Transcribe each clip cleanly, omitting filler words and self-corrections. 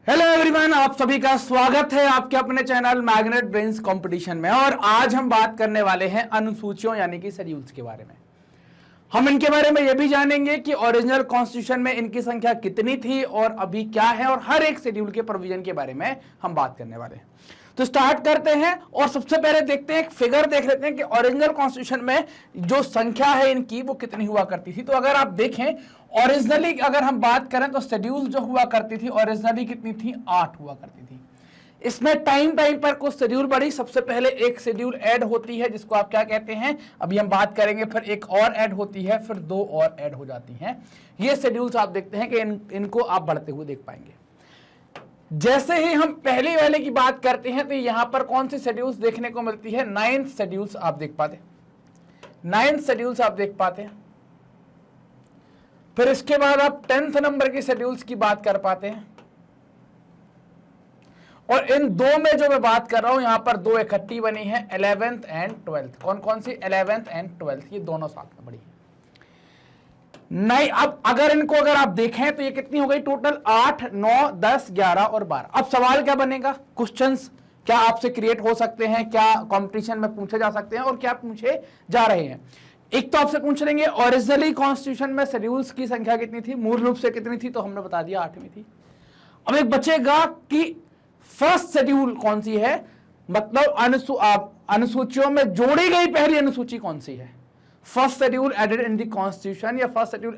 Hello everyone, आप सभी का स्वागत है आपके अपने चैनल मैग्नेट ब्रेन्स कंपटीशन में। और आज हम बात करने वाले हैं अनुसूचियों यानी कि शेड्यूल्स के बारे में। हम इनके बारे में यह भी जानेंगे कि ओरिजिनल कॉन्स्टिट्यूशन में इनकी संख्या कितनी थी और अभी क्या है, और हर एक शेड्यूल के प्रोविजन के बारे में हम बात करने वाले हैं। तो स्टार्ट करते हैं और सबसे पहले देखते हैं, एक फिगर देख लेते हैं कि ओरिजिनल कॉन्स्टिट्यूशन में जो संख्या है इनकी वो कितनी हुआ करती थी। तो अगर आप देखें ओरिजिनली अगर हम बात करें तो शेड्यूल जो हुआ करती थी ओरिजिनली कितनी थी, 8 हुआ करती थी। इसमें टाइम पर कुछ शेड्यूल बढ़ी। सबसे पहले एक शेड्यूल ऐड होती है जिसको आप क्या कहते हैं, अभी हम बात करेंगे। फिर एक और ऐड होती है, फिर 2 और ऐड हो जाती हैं। ये शेड्यूल्स आप देखते हैं कि इनको आप बढ़ते हुए देख पाएंगे। जैसे ही हम पहले वाले की बात करते हैं तो यहां पर कौन सी शेड्यूल्स देखने को मिलती है, 9th शेड्यूल्स आप देख पाते, 9th शेड्यूल्स आप देख पाते हैं। फिर इसके बाद आप 10th नंबर की शेड्यूल्स की बात कर पाते हैं। और इन दो में जो मैं बात कर रहा हूं यहां पर 2 इकट्ठी बनी है, 11th एंड 12th। कौन कौन सी, 11th एंड 12th, ये दोनों साथ में बड़ी है। नहीं, अब अगर आप देखें तो ये कितनी हो गई टोटल, 8, 9, 10, 11 और 12। अब सवाल क्या बनेगा, क्वेश्चंस क्या आपसे क्रिएट हो सकते हैं, क्या कंपटीशन में पूछे जा सकते हैं और क्या पूछे जा रहे हैं। एक तो आपसे पूछ लेंगे ओरिजिनली कॉन्स्टिट्यूशन में शेड्यूल्स की संख्या कितनी थी, मूल रूप से कितनी थी, तो हमने बता दिया 8वीं थी। अब एक बचेगा कि फर्स्ट शेड्यूल कौन सी है, मतलब अनुसूचियों में जोड़ी गई पहली अनुसूची कौन सी है। First schedule added in the constitution या first schedule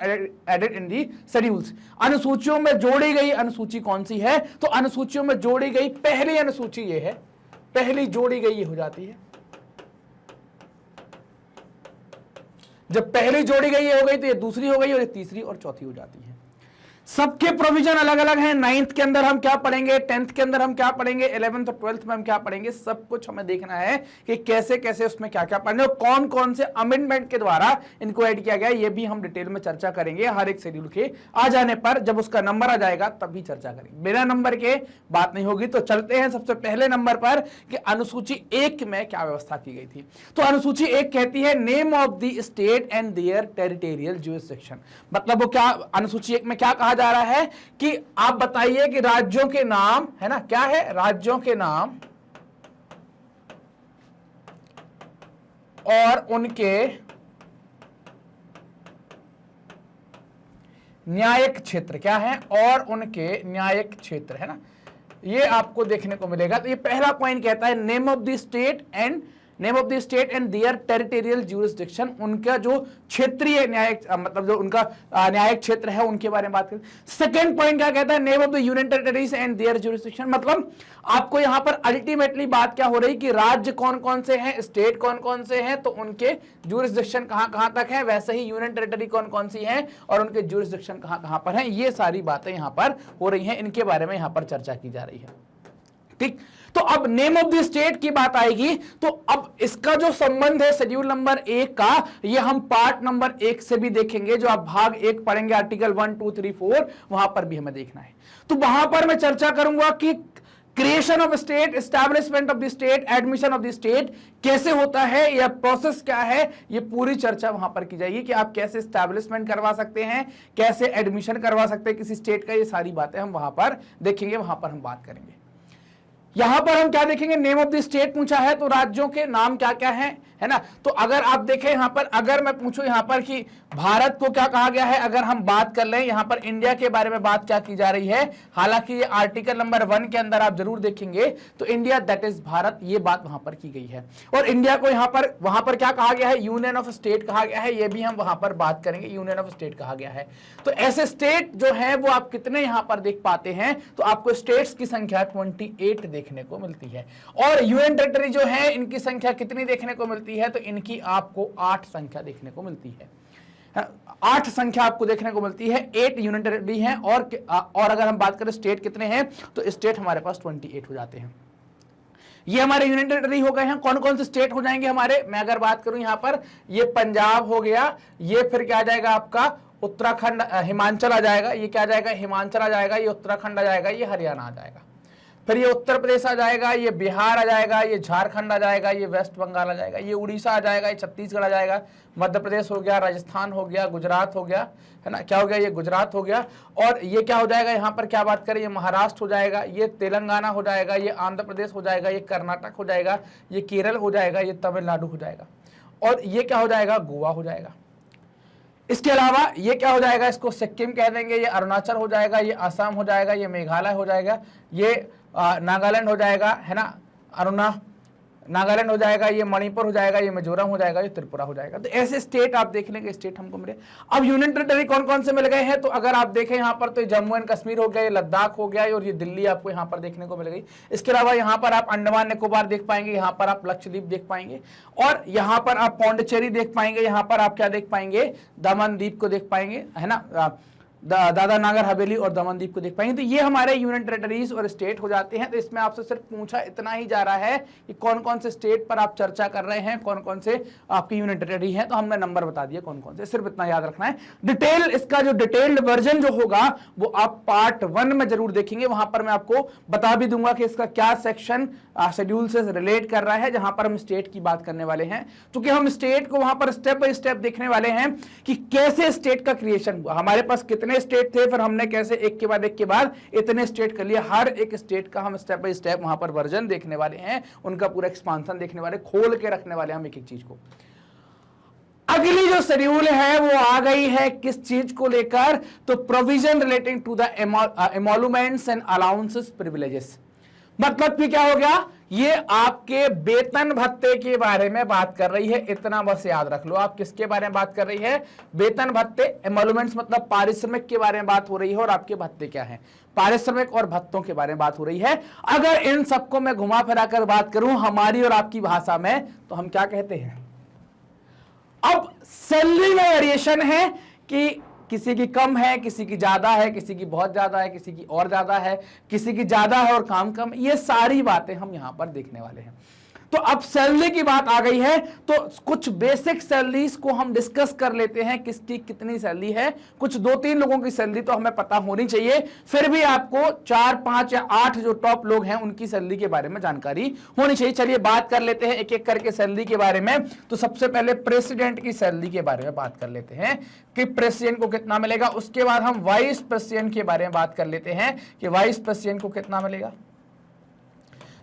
added in the schedules, अनुसूचियों में जोड़ी गई अनुसूची कौन सी है। तो अनुसूचियों में जोड़ी गई पहली अनुसूची ये है, पहली जोड़ी गई ये हो जाती है। जब पहली जोड़ी गई ये हो गई तो ये दूसरी हो गई और ये तीसरी और चौथी हो जाती है। सबके प्रोविजन अलग अलग हैं। 9th के अंदर हम क्या पढ़ेंगे, 10th के अंदर हम क्या पढ़ेंगे, 11th और 12th में हम क्या पढ़ेंगे, सब कुछ हमें देखना है कि कैसे कैसे उसमें क्या क्या पढ़ने और कौन कौन से अमेंडमेंट के द्वारा इनको ऐड किया गया, ये भी हम डिटेल में चर्चा करेंगे। हर एक शेड्यूल के आ जाने पर जब उसका नंबर आ जाएगा तब भी चर्चा करेंगे, बिना नंबर के बात नहीं होगी। तो चलते हैं सबसे पहले नंबर पर कि अनुसूची 1 में क्या व्यवस्था की गई थी। तो अनुसूची 1 कहती है name of the state and their territorial jurisdiction. मतलब वो क्या, अनुसूची 1 में क्या कहा जा रहा है कि आप बताइए कि राज्यों के नाम है ना, क्या है, राज्यों के नाम और उनके न्यायिक क्षेत्र क्या है, और उनके न्यायिक क्षेत्र है ना, ये आपको देखने को मिलेगा। तो ये पहला पॉइंट कहता है name of the state and their territorial jurisdiction, उनका जो क्षेत्रीय न्यायिक मतलब जो उनका न्यायिक क्षेत्र है उनके बारे में बात करें। सेकंड पॉइंट क्या कहता है, name of the union territories and their jurisdiction, मतलब आपको यहां पर अल्टीमेटली बात क्या हो रही कि राज्य कौन कौन से हैं, स्टेट कौन कौन से हैं, तो उनके ज्यूरिसडिक्शन कहां कहां तक है, वैसे ही यूनियन टेरिटरी कौन कौन सी है और उनके ज्यूरिसडिक्शन कहां कहां पर है। ये सारी बातें यहां पर हो रही हैं, इनके बारे में यहां पर चर्चा की जा रही है। ठीक, तो अब नेम ऑफ द स्टेट की बात आएगी तो अब इसका जो संबंध है शेड्यूल नंबर 1 का, ये हम पार्ट नंबर 1 से भी देखेंगे। जो आप भाग 1 पढ़ेंगे आर्टिकल 1, 2, 3, 4, वहां पर भी हमें देखना है। तो वहां पर मैं चर्चा करूंगा कि creation of state, establishment of the state, admission of the state कैसे होता है, यह प्रोसेस क्या है, ये पूरी चर्चा वहां पर की जाएगी कि आप कैसे एस्टैब्लिशमेंट करवा सकते हैं, कैसे एडमिशन करवा सकते हैं किसी स्टेट का। ये सारी बातें हम वहां पर देखेंगे, वहां पर हम बात करेंगे। यहां पर हम क्या देखेंगे, नेम ऑफ द स्टेट पूछा है तो राज्यों के नाम क्या क्या हैं, है ना। तो अगर आप देखें यहां पर, अगर मैं पूछूं यहां पर कि भारत को क्या कहा गया है, अगर हम बात कर लें यहां पर इंडिया के बारे में बात क्या की जा रही है, हालांकि ये आर्टिकल नंबर 1 के अंदर आप जरूर देखेंगे तो इंडिया दैट इज भारत, ये बात वहां पर की गई है। और इंडिया को यहां पर वहां पर क्या कहा गया है, यूनियन ऑफ स्टेट कहा गया है, ये भी हम वहां पर बात करेंगे, यूनियन ऑफ स्टेट कहा गया है। तो ऐसे स्टेट जो है वो आप कितने यहां पर देख पाते हैं, तो आपको स्टेट्स की संख्या 28 देखने को मिलती है। और यूनियन टेरिटरी जो है इनकी संख्या कितनी देखने को मिलती है, तो इनकी आपको 8 संख्या देखने को मिलती है। 8 संख्या आपको देखने को मिलती है, 8 यूनियन टेरिटरी हैं। और अगर हम बात करें स्टेट कितने हैं, तो स्टेट हमारे पास 28 हो जाते हैं। ये हमारे यूनियन टेरिटरी हो गए हैं। कौन कौन से स्टेट हो जाएंगे हमारे, मैं अगर बात करूं यहां पर, ये पंजाब हो गया, ये फिर क्या आ जाएगा आपका उत्तराखंड, हिमाचल आ जाएगा, ये क्या आ जाएगा, हिमाचल आ जाएगा, ये उत्तराखंड आ जाएगा, ये हरियाणा आ जाएगा। फिर ये उत्तर प्रदेश आ जाएगा, ये बिहार आ जाएगा, ये झारखंड आ जाएगा, ये वेस्ट बंगाल आ जाएगा, ये उड़ीसा आ जाएगा, ये छत्तीसगढ़ आ जाएगा, मध्य प्रदेश हो गया, राजस्थान हो गया, गुजरात हो गया, है ना, क्या हो गया, ये गुजरात हो गया। और ये क्या हो जाएगा, यहाँ पर क्या बात करें, ये महाराष्ट्र हो जाएगा, ये तेलंगाना हो जाएगा, ये आंध्र प्रदेश हो जाएगा, ये कर्नाटक हो जाएगा, ये केरल हो जाएगा, ये तमिलनाडु हो जाएगा, और ये क्या हो जाएगा, गोवा हो जाएगा। इसके अलावा ये क्या हो जाएगा, इसको सिक्किम कह देंगे, ये अरुणाचल हो जाएगा, ये असम हो जाएगा, ये मेघालय हो जाएगा, ये नागालैंड हो जाएगा, है ना, नागालैंड हो जाएगा, ये मणिपुर हो जाएगा, ये मिजोरम हो जाएगा, ये त्रिपुरा हो जाएगा। तो ऐसे स्टेट आप देख लेंगे, स्टेट हमको मिले। अब यूनियन टेरिटरी कौन कौन से मिल गए हैं, तो अगर आप देखें यहाँ पर, तो जम्मू एंड कश्मीर हो गया, ये लद्दाख हो गया, और ये दिल्ली आपको यहाँ पर देखने को मिल गई। इसके अलावा यहाँ पर आप अंडमान निकोबार देख पाएंगे, यहाँ पर आप लक्षद्वीप देख पाएंगे, और यहाँ पर आप पौंडीचेरी देख पाएंगे, यहाँ पर आप क्या देख पाएंगे, दमन द्वीप को देख पाएंगे, है ना, दादरा नागर हवेली और दमन द्वीप को देख पाएंगे। तो ये हमारे यूनियन टेरिटरीज और स्टेट हो जाते हैं। तो इसमें आपसे सिर्फ पूछा इतना ही जा रहा है कि कौन कौन से स्टेट पर आप चर्चा कर रहे हैं, कौन कौन से आपकी यूनियन टेरिटरी हैं, तो हमने नंबर बता दिया कौन कौन से, सिर्फ इतना याद रखना है। डिटेल, इसका जो डिटेल्ड वर्जन जो होगा वो आप पार्ट 1 में जरूर देखेंगे, वहां पर मैं आपको बता भी दूंगा कि इसका क्या सेक्शन शेड्यूल से रिलेट कर रहा है, जहां पर हम स्टेट की बात करने वाले हैं। क्योंकि हम स्टेट को वहां पर स्टेप बाय स्टेप देखने वाले हैं कि कैसे स्टेट का क्रिएशन हुआ, हमारे पास कितने स्टेट थे, फिर हमने कैसे एक के बाद इतने स्टेट कर लिए। हर एक स्टेट का हम स्टेप बाय स्टेप वहां पर वर्जन देखने वाले हैं, उनका पूरा एक्सपांशन देखने वाले, खोल के रखने वाले हम एक एक चीज को। अगली जो शेड्यूल है वो आ गई है किस चीज को लेकर, तो provision relating to the emoluments and allowances privileges. मतलब कि क्या हो गया, ये आपके वेतन भत्ते के बारे में बात कर रही है। इतना बस याद रख लो आप, किसके बारे में बात कर रही है, वेतन भत्ते, एमोलुमेंट्स मतलब पारिश्रमिक के बारे में बात हो रही है, और आपके भत्ते क्या है, पारिश्रमिक और भत्तों के बारे में बात हो रही है। अगर इन सबको मैं घुमा फिरा कर बात करूं हमारी और आपकी भाषा में, तो हम क्या कहते हैं, अब सैलरी में वेरिएशन है कि किसी की कम है, किसी की ज्यादा है, किसी की बहुत ज्यादा है, किसी की और ज्यादा है, किसी की ज्यादा है और काम कम, ये सारी बातें हम यहां पर देखने वाले हैं। तो अब सैलरी की बात आ गई है, तो कुछ बेसिक सैलरीज को हम डिस्कस कर लेते हैं, किसकी कितनी सैलरी है। कुछ 2-3 लोगों की सैलरी तो हमें पता होनी चाहिए, फिर भी आपको 4, 5 या 8 जो टॉप लोग हैं उनकी सैलरी के बारे में जानकारी होनी चाहिए। चलिए बात कर लेते हैं एक एक करके सैलरी के बारे में। तो सबसे पहले प्रेसिडेंट की सैलरी के बारे में बात कर लेते हैं कि प्रेसिडेंट को कितना मिलेगा। उसके बाद हम वाइस प्रेसिडेंट के बारे में बात कर लेते हैं कि वाइस प्रेसिडेंट को कितना मिलेगा।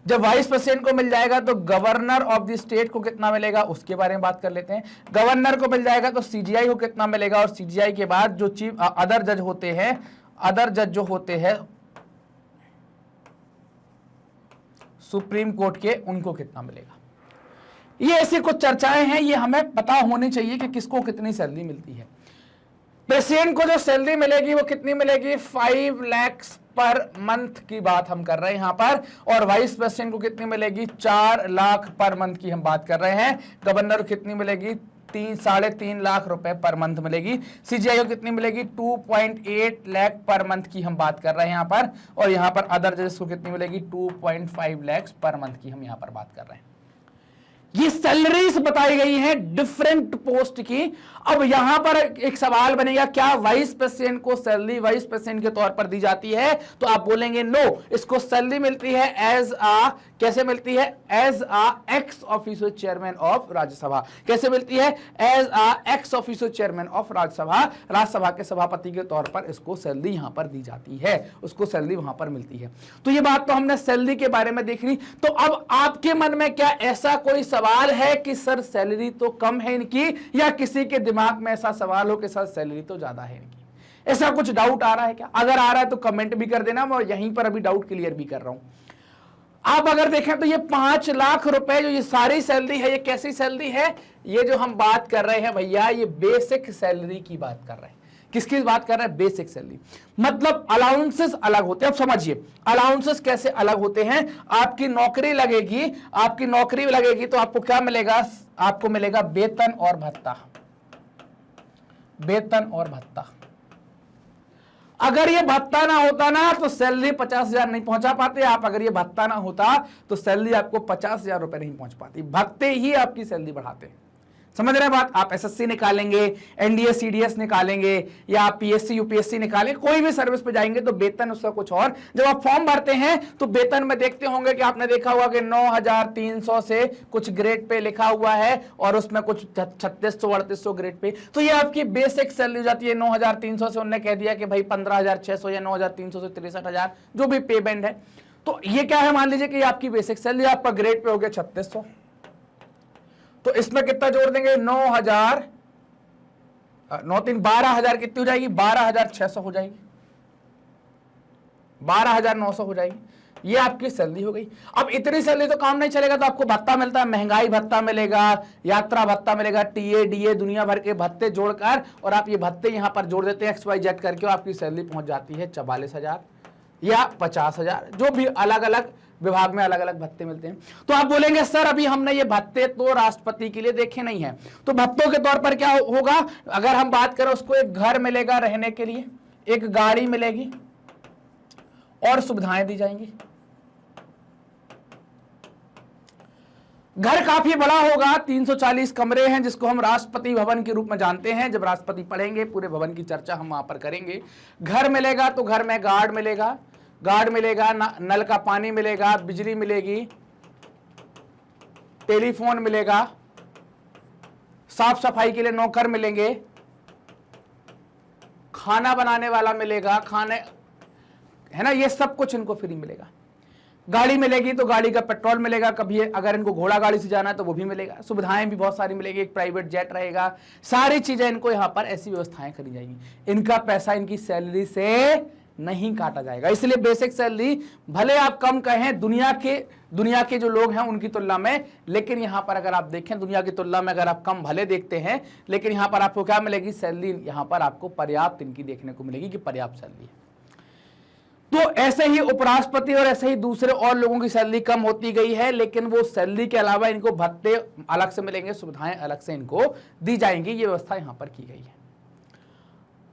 जब वाइस प्रेसिडेंट को मिल जाएगा तो गवर्नर ऑफ द स्टेट को कितना मिलेगा, उसके बारे में बात कर लेते हैं। गवर्नर को मिल जाएगा तो सीजीआई को कितना मिलेगा, और सीजीआई के बाद जो चीफ अदर जज होते हैं, अदर जज जो होते हैं सुप्रीम कोर्ट के, उनको कितना मिलेगा। ये ऐसी कुछ चर्चाएं हैं, ये हमें पता होनी चाहिए कि किसको कितनी सैलरी मिलती है। प्रेसिडेंट को जो सैलरी मिलेगी वो कितनी मिलेगी, 5 लाख पर मंथ की बात हम कर रहे हैं यहां पर। और वाइस प्रेसिडेंट को कितनी मिलेगी, 4 लाख पर मंथ की हम बात कर रहे हैं। गवर्नर को कितनी मिलेगी, 3.5 लाख रुपए पर मंथ मिलेगी। सीजीआई को कितनी मिलेगी, 2.8 लाख पर मंथ की हम बात कर रहे हैं यहां पर। और यहां पर अदर जजेस को कितनी मिलेगी, 2.5 लाख पर मंथ की हम यहां पर बात कर रहे हैं। ये सैलरीज बताई गई हैं डिफरेंट पोस्ट की। अब यहां पर एक सवाल बनेगा, क्या वाइस प्रेसिडेंट को सैलरी वाइस प्रेसिडेंट के तौर पर दी जाती है, तो आप बोलेंगे नो, इसको सैलरी मिलती है एज आ, कैसे मिलती है, as a ex officer chairman of Rajya Sabha. कैसे मिलती है, as a ex officer chairman of Rajya Sabha. Rajya Sabha के सभापति के तौर पर इसको सैलरी यहां पर दी जाती है, उसको सैलरी वहां पर मिलती है। तो ये बात तो हमने सैलरी के बारे में देख ली। तो अब आपके मन में क्या ऐसा कोई सवाल है कि सर सैलरी तो कम है इनकी, या किसी के दिमाग में ऐसा सवाल हो कि सर सैलरी तो ज्यादा है इनकी, ऐसा कुछ डाउट आ रहा है क्या? अगर आ रहा है तो कमेंट भी कर देना, मैं यहीं पर अभी डाउट क्लियर भी कर रहा हूं। आप अगर देखें तो ये 5 लाख रुपए जो ये सारी सैलरी है, ये कैसी सैलरी है, ये जो हम बात कर रहे हैं भैया, ये बेसिक सैलरी की बात कर रहे हैं। किसकी बात कर रहे हैं, बेसिक सैलरी। मतलब अलाउंसेस अलग होते हैं। अब समझिए अलाउंसेस कैसे अलग होते हैं। आपकी नौकरी लगेगी, आपकी नौकरी लगेगी तो आपको क्या मिलेगा, आपको मिलेगा वेतन और भत्ता, वेतन और भत्ता। अगर ये भत्ता ना होता ना तो सैलरी 50,000 नहीं पहुंचा पाते आप। अगर ये भत्ता ना होता तो सैलरी आपको 50,000 रुपए नहीं पहुंच पाती। भत्ते ही आपकी सैलरी बढ़ाते हैं। समझ रहे हैं बात? आप एसएससी निकालेंगे, एनडीए सीडीएस निकालेंगे, या आप पीएससी यूपीएससी निकालेंगे, कोई भी सर्विस पे जाएंगे तो वेतन उसका कुछ और। जब आप फॉर्म भरते हैं तो वेतन में देखते होंगे कि आपने देखा होगा कि 9,300 से कुछ ग्रेड पे लिखा हुआ है और उसमें कुछ 3600-3800 ग्रेड पे, तो ये आपकी बेसिक सैलरी हो जाती है। 9,300 से उन्होंने कह दिया कि भाई 15,600 या 9,300 से 63,000 जो भी पे बैंड है, तो ये क्या है, मान लीजिए कि आपकी बेसिक सैलरी, आपका ग्रेड पे हो गया 3600, तो इसमें कितना जोड़ देंगे, 9,000 9 12,000 कितनी हो जाएगी, 12,600 हो जाएगी, 12,900 हो जाएगी। ये आपकी सैलरी हो गई। अब इतनी सैलरी तो काम नहीं चलेगा, तो आपको भत्ता मिलता है, महंगाई भत्ता मिलेगा, यात्रा भत्ता मिलेगा, टीए डीए दुनिया भर के भत्ते जोड़कर, और आप ये भत्ते यहां पर जोड़ देते हैं XYZ करके, और आपकी सैलरी पहुंच जाती है 44,000 या 50,000, जो भी अलग अलग विभाग में अलग अलग भत्ते मिलते हैं। तो आप बोलेंगे सर अभी हमने ये भत्ते तो राष्ट्रपति के लिए देखे नहीं है, तो भत्तों के तौर पर क्या होगा, अगर हम बात करें, उसको एक घर मिलेगा रहने के लिए, एक गाड़ी मिलेगी और सुविधाएं दी जाएंगी। घर काफी बड़ा होगा, 340 कमरे हैं, जिसको हम राष्ट्रपति भवन के रूप में जानते हैं। जब राष्ट्रपति पढ़ेंगे पूरे भवन की चर्चा हम वहां पर करेंगे। घर मिलेगा तो घर में गार्ड मिलेगा, नल का पानी मिलेगा, बिजली मिलेगी, टेलीफोन मिलेगा, साफ सफाई के लिए नौकर मिलेंगे, खाना बनाने वाला मिलेगा, खाने है ना, ये सब कुछ इनको फ्री मिलेगा। गाड़ी मिलेगी तो गाड़ी का पेट्रोल मिलेगा, कभी अगर इनको घोड़ा गाड़ी से जाना है तो वो भी मिलेगा। सुविधाएं भी बहुत सारी मिलेगी, एक प्राइवेट जेट रहेगा, सारी चीजें इनको यहां पर ऐसी व्यवस्थाएं करी जाएंगी। इनका पैसा इनकी सैलरी से नहीं काटा जाएगा। इसलिए बेसिक सैलरी भले आप कम कहें दुनिया के जो लोग हैं उनकी तुलना में, लेकिन यहां पर अगर आप देखें दुनिया की तुलना में अगर आप कम भले देखते हैं, लेकिन यहां पर आपको क्या मिलेगी, सैलरी यहां पर आपको पर्याप्त इनकी देखने को मिलेगी कि पर्याप्त सैलरी है। तो ऐसे ही उपराष्ट्रपति और ऐसे ही दूसरे और लोगों की सैलरी कम होती गई है, लेकिन वो सैलरी के अलावा इनको भत्ते अलग से मिलेंगे, सुविधाएं अलग से इनको दी जाएंगी। ये व्यवस्था यहां पर की गई है।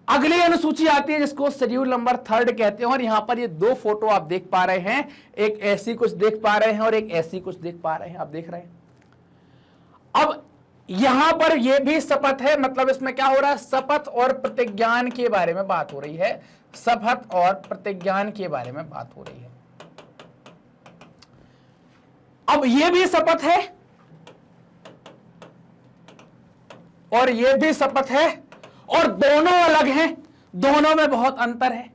अगली अनुसूची आती है जिसको शेड्यूल नंबर 3 कहते हैं, और यहां पर ये दो फोटो आप देख पा रहे हैं, एक ऐसी कुछ देख पा रहे हैं और एक ऐसी कुछ देख पा रहे हैं, आप देख रहे हैं। अब यहां पर ये भी शपथ है, मतलब इसमें क्या हो रहा है, शपथ और प्रतिज्ञान के बारे में बात हो रही है, शपथ और प्रतिज्ञान के बारे में बात हो रही है। अब ये भी शपथ है और ये भी शपथ है, और दोनों अलग हैं, दोनों में बहुत अंतर है।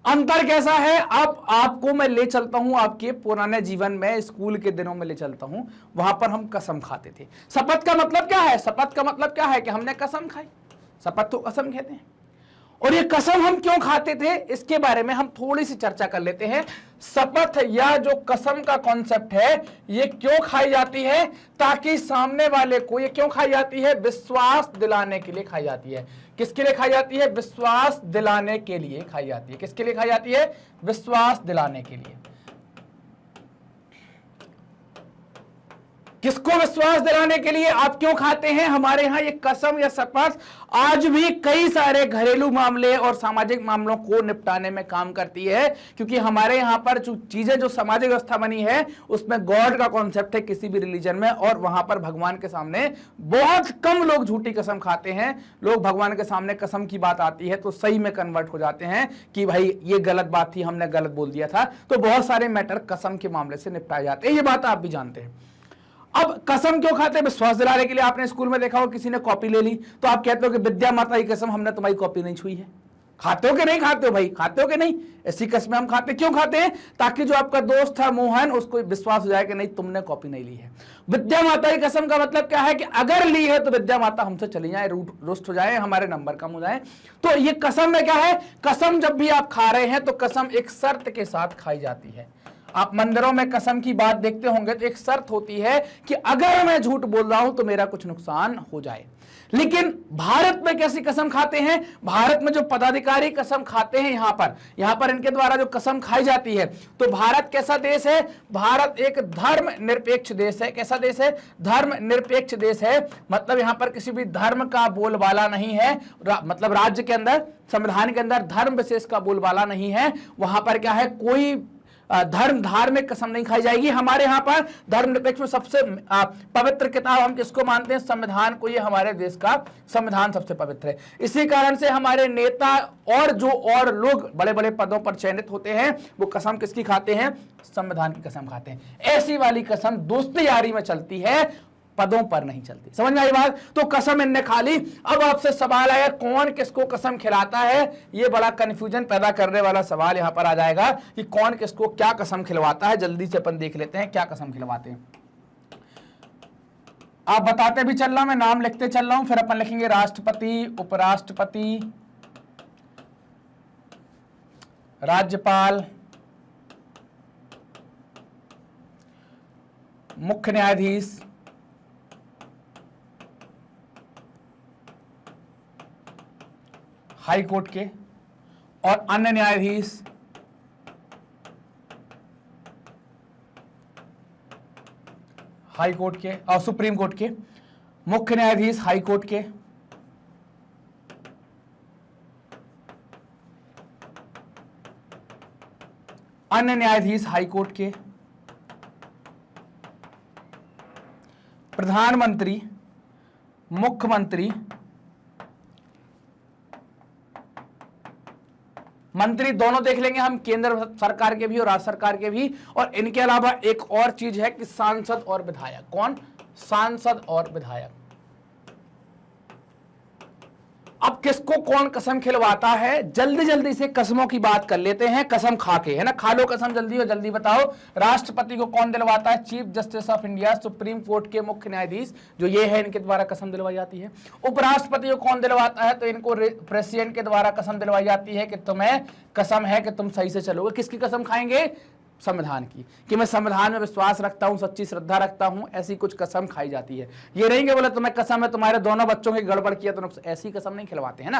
अंतर कैसा है, अब आपको मैं ले चलता हूं आपके पुराने जीवन में, स्कूल के दिनों में ले चलता हूं। वहां पर हम कसम खाते थे। शपथ का मतलब क्या है, शपथ का मतलब क्या है कि हमने कसम खाई, शपथ तो कसम कहते हैं। और ये कसम हम क्यों खाते थे, इसके बारे में हम थोड़ी सी चर्चा कर लेते हैं। शपथ या जो कसम का कॉन्सेप्ट है, ये क्यों खाई जाती है, ताकि सामने वाले को, ये क्यों खाई जाती है, विश्वास दिलाने के लिए खाई जाती है। किसके लिए खाई जाती है, विश्वास दिलाने के लिए खाई जाती है। किसके लिए खाई जाती है, विश्वास दिलाने के लिए। किसको विश्वास दिलाने के लिए आप क्यों खाते हैं। हमारे यहां ये कसम या शपथ आज भी कई सारे घरेलू मामले और सामाजिक मामलों को निपटाने में काम करती है, क्योंकि हमारे यहां पर जो चीजें, जो सामाजिक व्यवस्था बनी है, उसमें गॉड का कॉन्सेप्ट है किसी भी रिलीजन में, और वहां पर भगवान के सामने बहुत कम लोग झूठी कसम खाते हैं। लोग भगवान के सामने कसम की बात आती है तो सही में कन्वर्ट हो जाते हैं कि भाई ये गलत बात थी, हमने गलत बोल दिया था। तो बहुत सारे मैटर कसम के मामले से निपटाए जाते हैं, ये बात आप भी जानते हैं। अब कसम क्यों खाते हैं, विश्वास दिलाने के लिए। आपने स्कूल में देखा हो किसी ने कॉपी ले ली तो आप कहते हो कि विद्या माता की कसम, हमने तुम्हारी कॉपी नहीं छुई है। खाते हो कि नहीं खाते हो भाई, खाते हो कि नहीं, ऐसी कसमें हम खाते। क्यों खाते हैं, ताकि जो आपका दोस्त था मोहन, उसको विश्वास हो जाए कि नहीं तुमने कॉपी नहीं ली है। विद्या माता की कसम का मतलब क्या है कि अगर ली है तो विद्या माता हमसे चली जाए, रुष्ट हो जाए, हमारे नंबर कम हो जाए। तो ये कसम में क्या है, कसम जब भी आप खा रहे हैं तो कसम एक शर्त के साथ खाई जाती है। आप मंदिरों में कसम की बात देखते होंगे तो एक शर्त होती है कि अगर मैं झूठ बोल रहा हूं तो मेरा कुछ नुकसान हो जाए। लेकिन भारत में कैसी कसम खाते हैं, भारत में जो पदाधिकारी कसम खाते हैं, यहां पर इनके द्वारा जो कसम खाई जाती है, तो भारत कैसा देश है, भारत एक धर्म निरपेक्ष देश है। कैसा देश है, धर्म निरपेक्ष देश है। मतलब यहां पर किसी भी धर्म का बोलबाला नहीं है, मतलब राज्य के अंदर, संविधान के अंदर धर्म विशेष का बोलबाला नहीं है। वहां पर क्या है, कोई धार्मिक कसम नहीं खाई जाएगी। हमारे यहाँ पर धर्मनिरपेक्ष में सबसे पवित्र किताब हम किसको मानते हैं? संविधान को। ये हमारे देश का संविधान सबसे पवित्र है। इसी कारण से हमारे नेता और लोग बड़े बड़े पदों पर चयनित होते हैं, वो कसम किसकी खाते हैं? संविधान की कसम खाते हैं। ऐसी वाली कसम दोस्ती यारी में चलती है, पदों पर नहीं चलती। समझ में आई बात? तो कसम इनने खा ली। अब आपसे सवाल आया कौन किसको कसम खिलाता है? ये बड़ा कंफ्यूजन पैदा करने वाला सवाल यहां पर आ जाएगा कि कौन किसको क्या कसम खिलवाता है। जल्दी से अपन देख लेते हैं क्या कसम खिलवाते हैं। आप बताते भी चल रहा हूं, मैं नाम लिखते चल रहा हूं, फिर अपन लिखेंगे राष्ट्रपति, उपराष्ट्रपति, राज्यपाल, मुख्य न्यायाधीश, हाई कोर्ट के और अन्य न्यायाधीश, हाई कोर्ट के और सुप्रीम कोर्ट के, मुख्य न्यायाधीश हाई कोर्ट के, अन्य न्यायाधीश हाई कोर्ट के, प्रधानमंत्री, मुख्यमंत्री, मंत्री दोनों देख लेंगे हम, केंद्र सरकार के भी और राज्य सरकार के भी। और इनके अलावा एक और चीज है कि सांसद और विधायक। कौन? सांसद और विधायक। अब किसको कौन कसम खिलवाता है? जल्दी जल्दी से कसमों की बात कर लेते हैं, कसम खा के, है ना। खा लो कसम जल्दी और जल्दी बताओ। राष्ट्रपति को कौन दिलवाता है? Chief justice of India, supreme court के मुख्य न्यायाधीश जो ये है, इनके द्वारा कसम दिलवाई जाती है। उपराष्ट्रपति को कौन दिलवाता है? तो इनको प्रेसिडेंट के द्वारा कसम दिलवाई जाती है कि तुम्हें कसम है कि तुम सही से चलोगे। किसकी कसम खाएंगे? संविधान की, कि मैं संविधान में विश्वास रखता हूं, सच्ची श्रद्धा रखता हूं, ऐसी कुछ कसम खाई जाती है। ये नहीं कि बोले तुम्हें कसम है तुम्हारे दोनों बच्चों की गड़बड़ किया तो ऐसी कसम नहीं खिलवाते, है ना।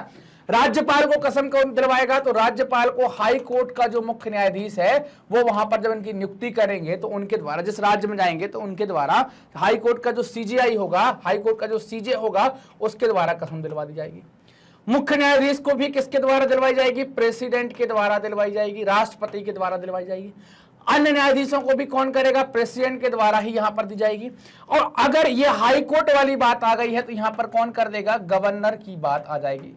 राज्यपाल को कसम कौन दिलवाएगा? तो राज्यपाल को हाई कोर्ट का जो मुख्य न्यायाधीश है वो वहां पर जब इनकी नियुक्ति करेंगे तो उनके द्वारा, जिस राज्य में जाएंगे तो उनके द्वारा हाई कोर्ट का जो सीजीआई होगा, हाई कोर्ट का जो सीजे होगा, उसके द्वारा कसम दिलवा दी जाएगी। मुख्य न्यायाधीश को भी किसके द्वारा दिलवाई जाएगी? प्रेसिडेंट के द्वारा दिलवाई जाएगी, राष्ट्रपति के द्वारा दिलवाई जाएगी। अन्य न्यायाधीशों को भी कौन करेगा? प्रेसिडेंट के द्वारा ही यहां पर दी जाएगी। और अगर ये हाई कोर्ट वाली बात आ गई है तो यहां पर कौन कर देगा? गवर्नर की बात आ जाएगी।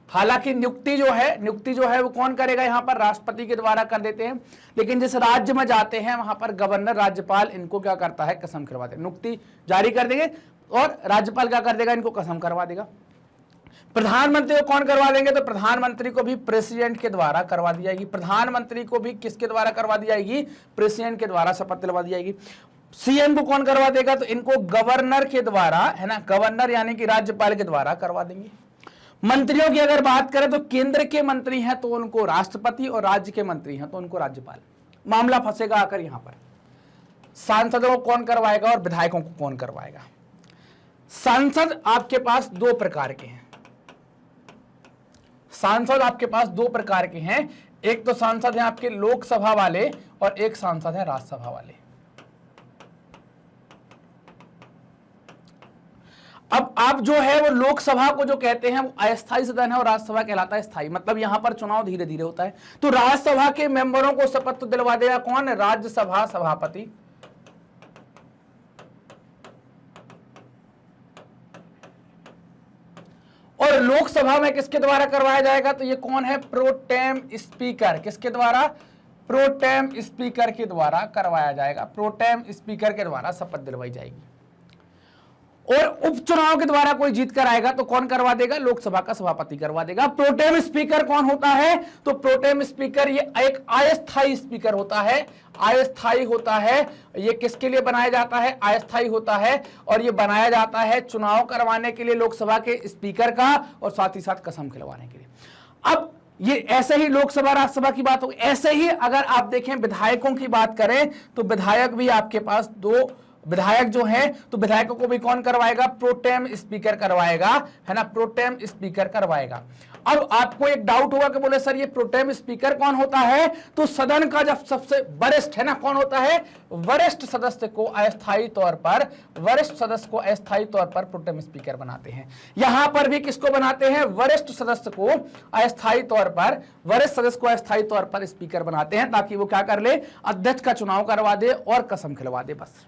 हालांकि नियुक्ति जो है वो कौन करेगा? यहां पर राष्ट्रपति के द्वारा कर देते हैं, लेकिन जिस राज्य में जाते हैं वहां पर गवर्नर, राज्यपाल इनको क्या करता है? कसम करवाते हैं। नियुक्ति जारी कर देंगे और राज्यपाल क्या कर देगा? इनको कसम करवा देगा। प्रधानमंत्री को कौन करवा देंगे? तो प्रधानमंत्री को भी प्रेसिडेंट के द्वारा करवा दी जाएगी। प्रधानमंत्री को भी किसके द्वारा करवा दी जाएगी? प्रेसिडेंट के द्वारा शपथ दिलवा दी जाएगी। सीएम को कौन करवा देगा? तो इनको गवर्नर के द्वारा, है ना, गवर्नर यानी कि राज्यपाल के द्वारा करवा देंगे। मंत्रियों की अगर बात करें तो केंद्र के मंत्री हैं तो उनको राष्ट्रपति और राज्य के मंत्री हैं तो उनको राज्यपाल। मामला फंसेगा आकर यहां पर। सांसदों को कौन करवाएगा और विधायकों को कौन करवाएगा? सांसद आपके पास दो प्रकार के हैं। सांसद आपके पास दो प्रकार के हैं। एक तो सांसद हैं आपके लोकसभा वाले और एक सांसद है राज्यसभा वाले। अब आप जो है वो लोकसभा को जो कहते हैं वो अस्थायी सदन है और राज्यसभा कहलाता है स्थायी। मतलब यहां पर चुनाव धीरे धीरे होता है। तो राज्यसभा के मेंबरों को शपथ तो दिलवा देगा कौन? राज्यसभा सभापति। और लोकसभा में किसके द्वारा करवाया जाएगा? तो ये कौन है? Pro tem speaker. किसके द्वारा? प्रोटेम स्पीकर के द्वारा करवाया जाएगा। प्रोटेम स्पीकर के द्वारा शपथ दिलवाई जाएगी। और उपचुनाव के द्वारा कोई जीत कर आएगा तो कौन करवा देगा? लोकसभा का सभापति करवा देगा। प्रोटेम स्पीकर कौन होता है? तो प्रोटेम स्पीकर ये एक अस्थायी स्पीकर होता है। अस्थायी होता है। ये किसके लिए बनाया जाता है? अस्थायी होता है और ये बनाया जाता है चुनाव करवाने के लिए लोकसभा के स्पीकर का और साथ ही साथ कसम खिलवाने के लिए। अब ये ऐसे ही लोकसभा राज्यसभा की बात होगी। ऐसे ही अगर आप देखें विधायकों की बात करें तो विधायक भी आपके पास दो विधायक जो हैं तो विधायकों को भी कौन करवाएगा? प्रोटेम स्पीकर करवाएगा, है ना। प्रोटेम स्पीकर करवाएगा। अब आपको एक डाउट होगा कि बोले सर ये प्रोटेम स्पीकर कौन होता है? तो सदन का जब सबसे वरिष्ठ है ना, कौन होता है? वरिष्ठ सदस्य को अस्थायी तौर पर, वरिष्ठ सदस्य को अस्थायी तौर पर प्रोटेम स्पीकर बनाते हैं। यहां पर भी किसको बनाते हैं? वरिष्ठ सदस्य को अस्थायी तौर पर, वरिष्ठ सदस्य को अस्थायी तौर पर स्पीकर बनाते हैं, ताकि वो क्या कर ले? अध्यक्ष का चुनाव करवा दे और कसम खिलवा दे, बस।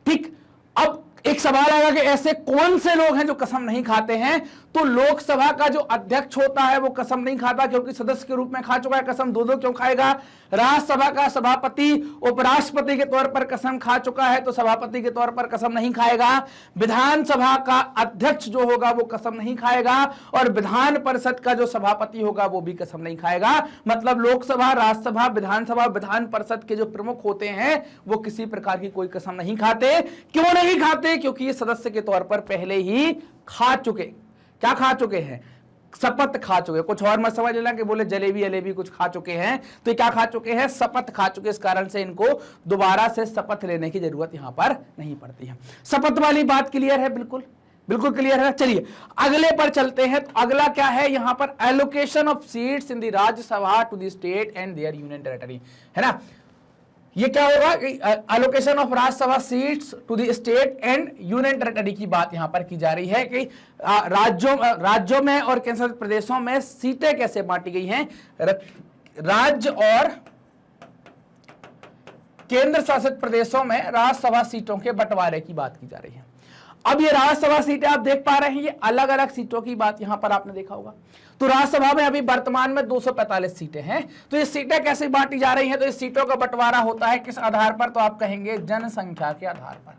ठीक। अब एक सवाल आएगा कि ऐसे कौन से लोग हैं जो कसम नहीं खाते हैं? तो लोकसभा का जो अध्यक्ष होता है वो कसम नहीं खाता, क्योंकि सदस्य के रूप में खा चुका है। कसम दो क्यों खाएगा? राज्यसभा का सभापति उपराष्ट्रपति के तौर पर कसम खा चुका है, तो सभापति के तौर पर कसम नहीं खाएगा। विधानसभा का अध्यक्ष जो होगा वो कसम नहीं खाएगा, और विधान परिषद का जो सभापति होगा वो भी कसम नहीं खाएगा। मतलब लोकसभा, राज्यसभा, विधानसभा, विधान परिषद के जो प्रमुख होते हैं वो किसी प्रकार की कोई कसम नहीं खाते। क्यों नहीं खाते? क्योंकि ये सदस्य के तौर पर पहले ही खा चुके। क्या खा चुके हैं? शपथ खा चुके। कुछ और मत समझ लेना कि बोले जलेबी अलेबी कुछ खा चुके हैं, तो ये क्या खा चुके हैं? शपथ खा चुके। इस कारण से इनको दोबारा से शपथ लेने की जरूरत यहां पर नहीं पड़ती है। शपथ वाली बात क्लियर है? बिल्कुल बिल्कुल क्लियर है। चलिए अगले पर चलते हैं। तो अगला क्या है यहां पर? Allocation of seats in the Rajya Sabha to the state and their union territory, है ना। ये क्या होगा? Allocation of Rajya Sabha seats to the state and union territory की बात यहां पर की जा रही है कि राज्यों में और केंद्र शासित प्रदेशों में सीटें कैसे बांटी गई हैं। राज्य और केंद्र शासित प्रदेशों में राज्यसभा सीटों के बंटवारे की बात की जा रही है। अब ये राज्यसभा सीटें आप देख पा रहे हैं, ये अलग अलग सीटों की बात यहां पर आपने देखा होगा। तो राज्यसभा में अभी वर्तमान में 245 सीटें हैं। तो ये सीटें कैसे बांटी जा रही हैं? तो इस सीटों का बंटवारा होता है किस आधार पर? तो आप कहेंगे जनसंख्या के आधार पर।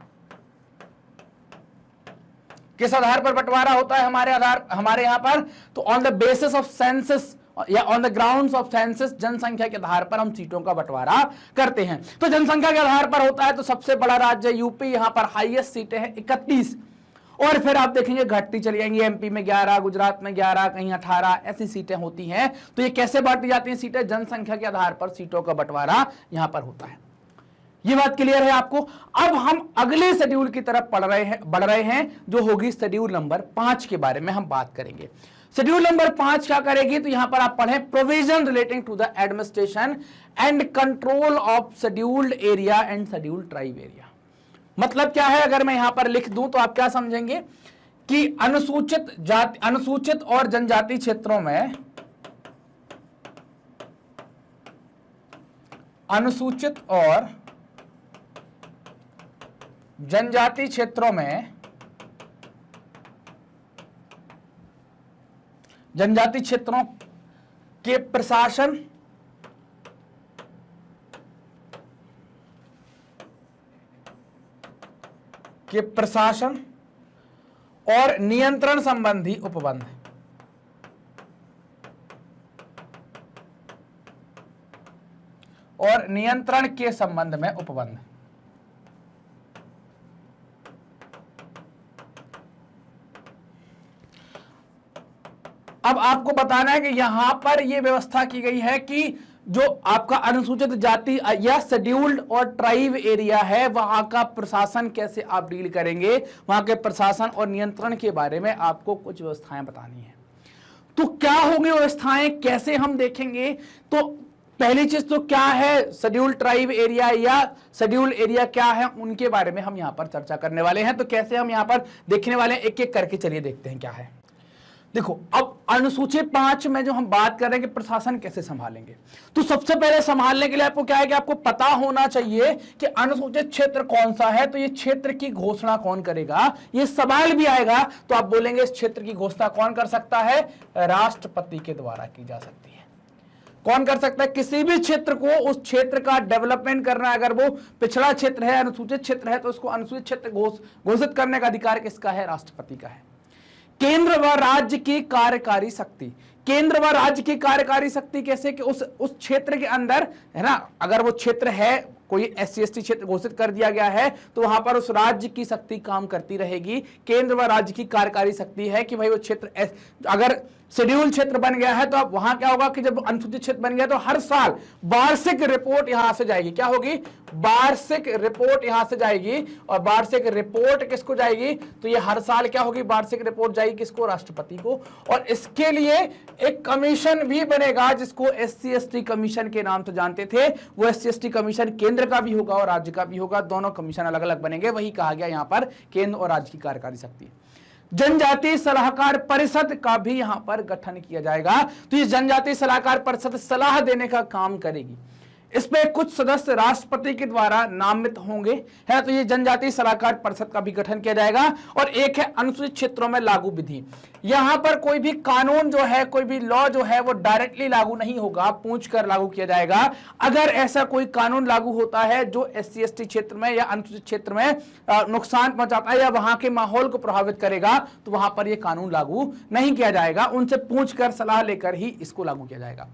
किस आधार पर बंटवारा होता है हमारे यहां पर? तो on the basis of census या on the grounds of census, जनसंख्या के आधार पर हम सीटों का बंटवारा करते हैं। तो जनसंख्या के आधार पर होता है। तो सबसे बड़ा राज्य यूपी, यहां पर हाईएस्ट सीटें हैं 31, और फिर आप देखेंगे घटती चली जाएंगी। एमपी में 11, गुजरात में 11, कहीं 18 ऐसी सीटें होती हैं। तो ये कैसे बांटी जाती हैं सीटें? जनसंख्या के आधार पर सीटों का बंटवारा यहां पर होता है। ये बात क्लियर है आपको? अब हम अगले शेड्यूल की तरफ बढ़ रहे हैं जो होगी शेड्यूल नंबर 5 के बारे में हम बात करेंगे। शेड्यूल नंबर 5 क्या करेगी? तो यहां पर आप पढ़ें provision relating to the administration and control of scheduled area and scheduled tribe area. मतलब क्या है? अगर मैं यहां पर लिख दूं तो आप क्या समझेंगे कि अनुसूचित और जनजाति क्षेत्रों में, अनुसूचित और जनजाति क्षेत्रों में, जनजाति क्षेत्रों के प्रशासन और नियंत्रण संबंधी उपबंध, और नियंत्रण के संबंध में उपबंध। अब आपको बताना है कि यहां पर यह व्यवस्था की गई है कि जो आपका अनुसूचित जाति या शेड्यूल्ड और ट्राइब एरिया है वहां का प्रशासन कैसे आप डील करेंगे, वहां के प्रशासन और नियंत्रण के बारे में आपको कुछ व्यवस्थाएं बतानी है। तो क्या होंगी व्यवस्थाएं, कैसे हम देखेंगे? तो पहली चीज तो क्या है शेड्यूल्ड ट्राइब एरिया या शेड्यूल्ड एरिया क्या है, उनके बारे में हम यहां पर चर्चा करने वाले हैं। तो कैसे हम यहां पर देखने वाले हैं, एक एक करके चलिए देखते हैं क्या है। देखो अब अनुसूचित 5 में जो हम बात कर रहे हैं कि प्रशासन कैसे संभालेंगे, तो सबसे पहले संभालने के लिए आपको क्या है कि आपको पता होना चाहिए कि अनुसूचित क्षेत्र कौन सा है। तो ये क्षेत्र की घोषणा कौन करेगा, ये सवाल भी आएगा। तो आप बोलेंगे इस क्षेत्र की घोषणा कौन कर सकता है? राष्ट्रपति के द्वारा की जा सकती है। कौन कर सकता है? किसी भी क्षेत्र को, उस क्षेत्र का डेवलपमेंट करना, अगर वो पिछड़ा क्षेत्र है, अनुसूचित क्षेत्र है, तो उसको अनुसूचित क्षेत्र घोषित करने का अधिकार किसका है? राष्ट्रपति का है। केंद्र व राज्य की कार्यकारी शक्ति, केंद्र व राज्य की कार्यकारी शक्ति कैसे कि उस क्षेत्र के अंदर, है ना, अगर वो क्षेत्र है कोई SC/ST क्षेत्र घोषित कर दिया गया है तो वहां पर उस राज्य की शक्ति काम करती रहेगी। केंद्र व राज्य की कार्यकारी शक्ति है कि भाई वो क्षेत्र, अगर शेड्यूल क्षेत्र बन गया है तो अब वहां क्या होगा कि जब अनुसूचित क्षेत्र बन गया तो हर साल वार्षिक रिपोर्ट यहां से जाएगी। क्या होगी? वार्षिक रिपोर्ट यहां से जाएगी। और वार्षिक रिपोर्ट किसको जाएगी? तो ये हर साल क्या होगी? वार्षिक रिपोर्ट जाएगी किसको? राष्ट्रपति को। और इसके लिए एक कमीशन भी बनेगा जिसको SC/ST कमीशन के नाम से जानते थे। वो SC/ST कमीशन केंद्र का भी होगा और राज्य का भी होगा, दोनों कमीशन अलग अलग बनेंगे। वही कहा गया यहां पर केंद्र और राज्य की कार्यकारी शक्ति। जनजातीय सलाहकार परिषद का भी यहां पर गठन किया जाएगा। तो ये जनजातीय सलाहकार परिषद सलाह देने का काम करेगी। इसमें कुछ सदस्य राष्ट्रपति के द्वारा नामित होंगे, है। तो ये जनजातीय सलाहकार परिषद का भी गठन किया जाएगा। और एक है अनुसूचित क्षेत्रों में लागू विधि। यहां पर कोई भी कानून जो है, कोई भी लॉ जो है वो डायरेक्टली लागू नहीं होगा, पूछ कर लागू किया जाएगा। अगर ऐसा कोई कानून लागू होता है जो SC/ST क्षेत्र में या अनुसूचित क्षेत्र में नुकसान पहुंचाता है या वहां के माहौल को प्रभावित करेगा, तो वहां पर यह कानून लागू नहीं किया जाएगा। उनसे पूछकर सलाह लेकर ही इसको लागू किया जाएगा।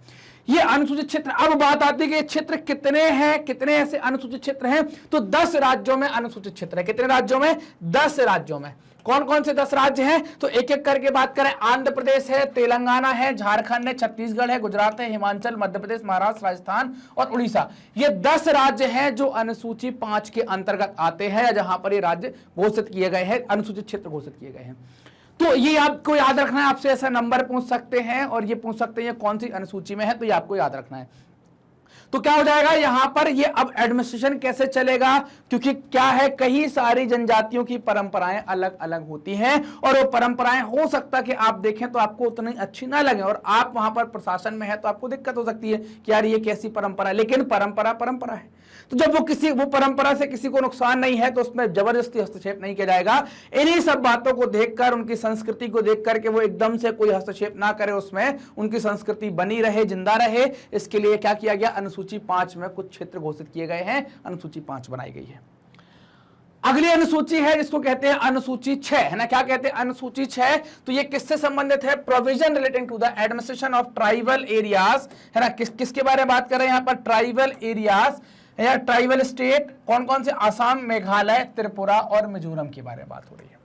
ये अनुसूचित क्षेत्र। अब बात आती है कि ये क्षेत्र कितने हैं, कितने ऐसे अनुसूचित क्षेत्र हैं? तो 10 राज्यों में अनुसूचित क्षेत्र है। कितने राज्यों में? 10 राज्यों में। कौन कौन से 10 राज्य हैं? तो एक एक करके बात करें। आंध्र प्रदेश है, तेलंगाना है, झारखंड है, छत्तीसगढ़ है, गुजरात है, हिमाचल, मध्य प्रदेश, महाराष्ट्र, राजस्थान और उड़ीसा। ये 10 राज्य हैं जो अनुसूची 5 के अंतर्गत आते हैं, जहां पर ये राज्य घोषित किए गए हैं, अनुसूचित क्षेत्र घोषित किए गए हैं। तो ये आपको याद रखना है। आपसे ऐसा नंबर पूछ सकते हैं और ये पूछ सकते हैं कौन सी अनुसूची में है, तो ये आपको याद रखना है। तो क्या हो जाएगा यहां पर? ये अब एडमिनिस्ट्रेशन कैसे चलेगा? क्योंकि क्या है, कई सारी जनजातियों की परंपराएं अलग अलग होती हैं और वो परंपराएं हो सकता कि आप देखें तो आपको उतनी अच्छी ना लगे और आप वहां पर प्रशासन में है तो आपको दिक्कत हो सकती है कि यार ये कैसी परंपरा है। लेकिन परंपरा परंपरा है। तो जब वो परंपरा से किसी को नुकसान नहीं है तो उसमें जबरदस्ती हस्तक्षेप नहीं किया जाएगा। इन्हीं सब बातों को देखकर, उनकी संस्कृति को देख करके वो एकदम से कोई हस्तक्षेप ना करे, उसमें उनकी संस्कृति बनी रहे, जिंदा रहे। इसके लिए क्या किया गया? अनुसूची 5 में कुछ क्षेत्र घोषित किए गए हैं, अनुसूची 5 बनाई गई है। अगली अनुसूची है जिसको कहते हैं अनुसूची 6, है ना। क्या कहते हैं? अनुसूची 6। तो ये किससे संबंधित है? Provision relating to the administration of tribal areas, है ना। किसके बारे में बात कर रहे हैं यहां पर? ट्राइबल एरियाज या ट्राइबल स्टेट। कौन कौन से? आसाम, मेघालय, त्रिपुरा और मिजोरम के बारे में बात हो रही है।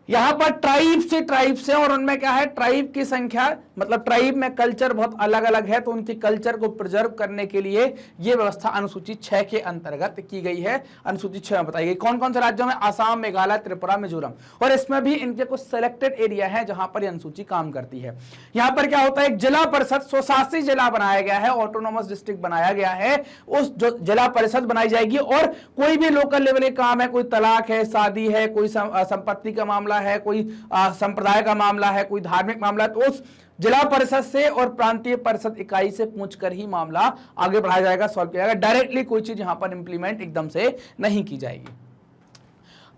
यहां पर ट्राइब से और उनमें क्या है? ट्राइब की संख्या, मतलब ट्राइब में कल्चर बहुत अलग अलग है, तो उनके कल्चर को प्रिजर्व करने के लिए यह व्यवस्था अनुसूची 6 के अंतर्गत की गई है। अनुसूची 6 में बताई गई कौन कौन से राज्यों में? आसाम, मेघालय, त्रिपुरा, मिजोरम। और इसमें भी इनके कुछ सेलेक्टेड एरिया है जहां पर अनुसूची काम करती है। यहां पर क्या होता है? एक जिला परिषद, स्वशासी जिला बनाया गया है, ऑटोनोमस डिस्ट्रिक्ट बनाया गया है। उस जो जिला परिषद बनाई जाएगी और कोई भी लोकल लेवल के काम है, कोई तलाक है, शादी है, कोई संपत्ति का मामला है, कोई संप्रदाय का मामला है, कोई धार्मिक मामला है, तो उस जिला परिषद से और प्रांतीय परिषद इकाई से पूछकर ही मामला आगे बढ़ाया जाएगा, सॉल्व किया जाएगा। डायरेक्टली कोई चीज यहां पर इंप्लीमेंट एकदम से नहीं की जाएगी।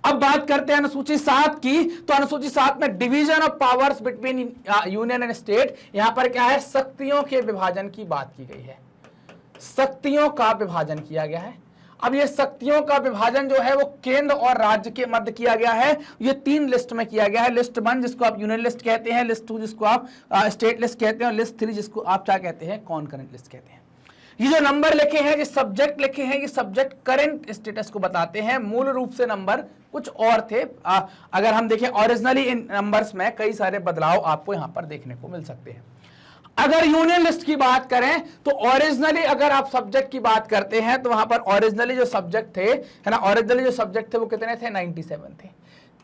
अब बात करते हैं अनुसूची 7 की। तो अनुसूची 7 में division of powers between union and state. यहां पर क्या है? शक्तियों के विभाजन की बात की गई है। शक्तियों का विभाजन किया गया है। अब ये शक्तियों का विभाजन जो है वो केंद्र और राज्य के मध्य किया गया है। ये 3 लिस्ट में किया गया है। लिस्ट 1 जिसको आप यूनियन लिस्ट कहते हैं, लिस्ट 2 जिसको आप स्टेट लिस्ट कहते हैं और लिस्ट 3 जिसको आप क्या कहते हैं? कॉन्करेंट लिस्ट कहते हैं। ये जो नंबर लिखे हैं, ये सब्जेक्ट लिखे हैं, ये सब्जेक्ट करंट स्टेटस को बताते हैं। मूल रूप से नंबर कुछ और थे। अगर हम देखें ओरिजिनली इन नंबर्स में कई सारे बदलाव आपको यहां पर देखने को मिल सकते हैं। अगर यूनियन लिस्ट की बात करें तो ओरिजिनली अगर आप सब्जेक्ट की बात करते हैं तो वहां पर ओरिजिनली जो सब्जेक्ट थे, है ना, ओरिजिनली जो सब्जेक्ट थे वो कितने थे? 97 थे।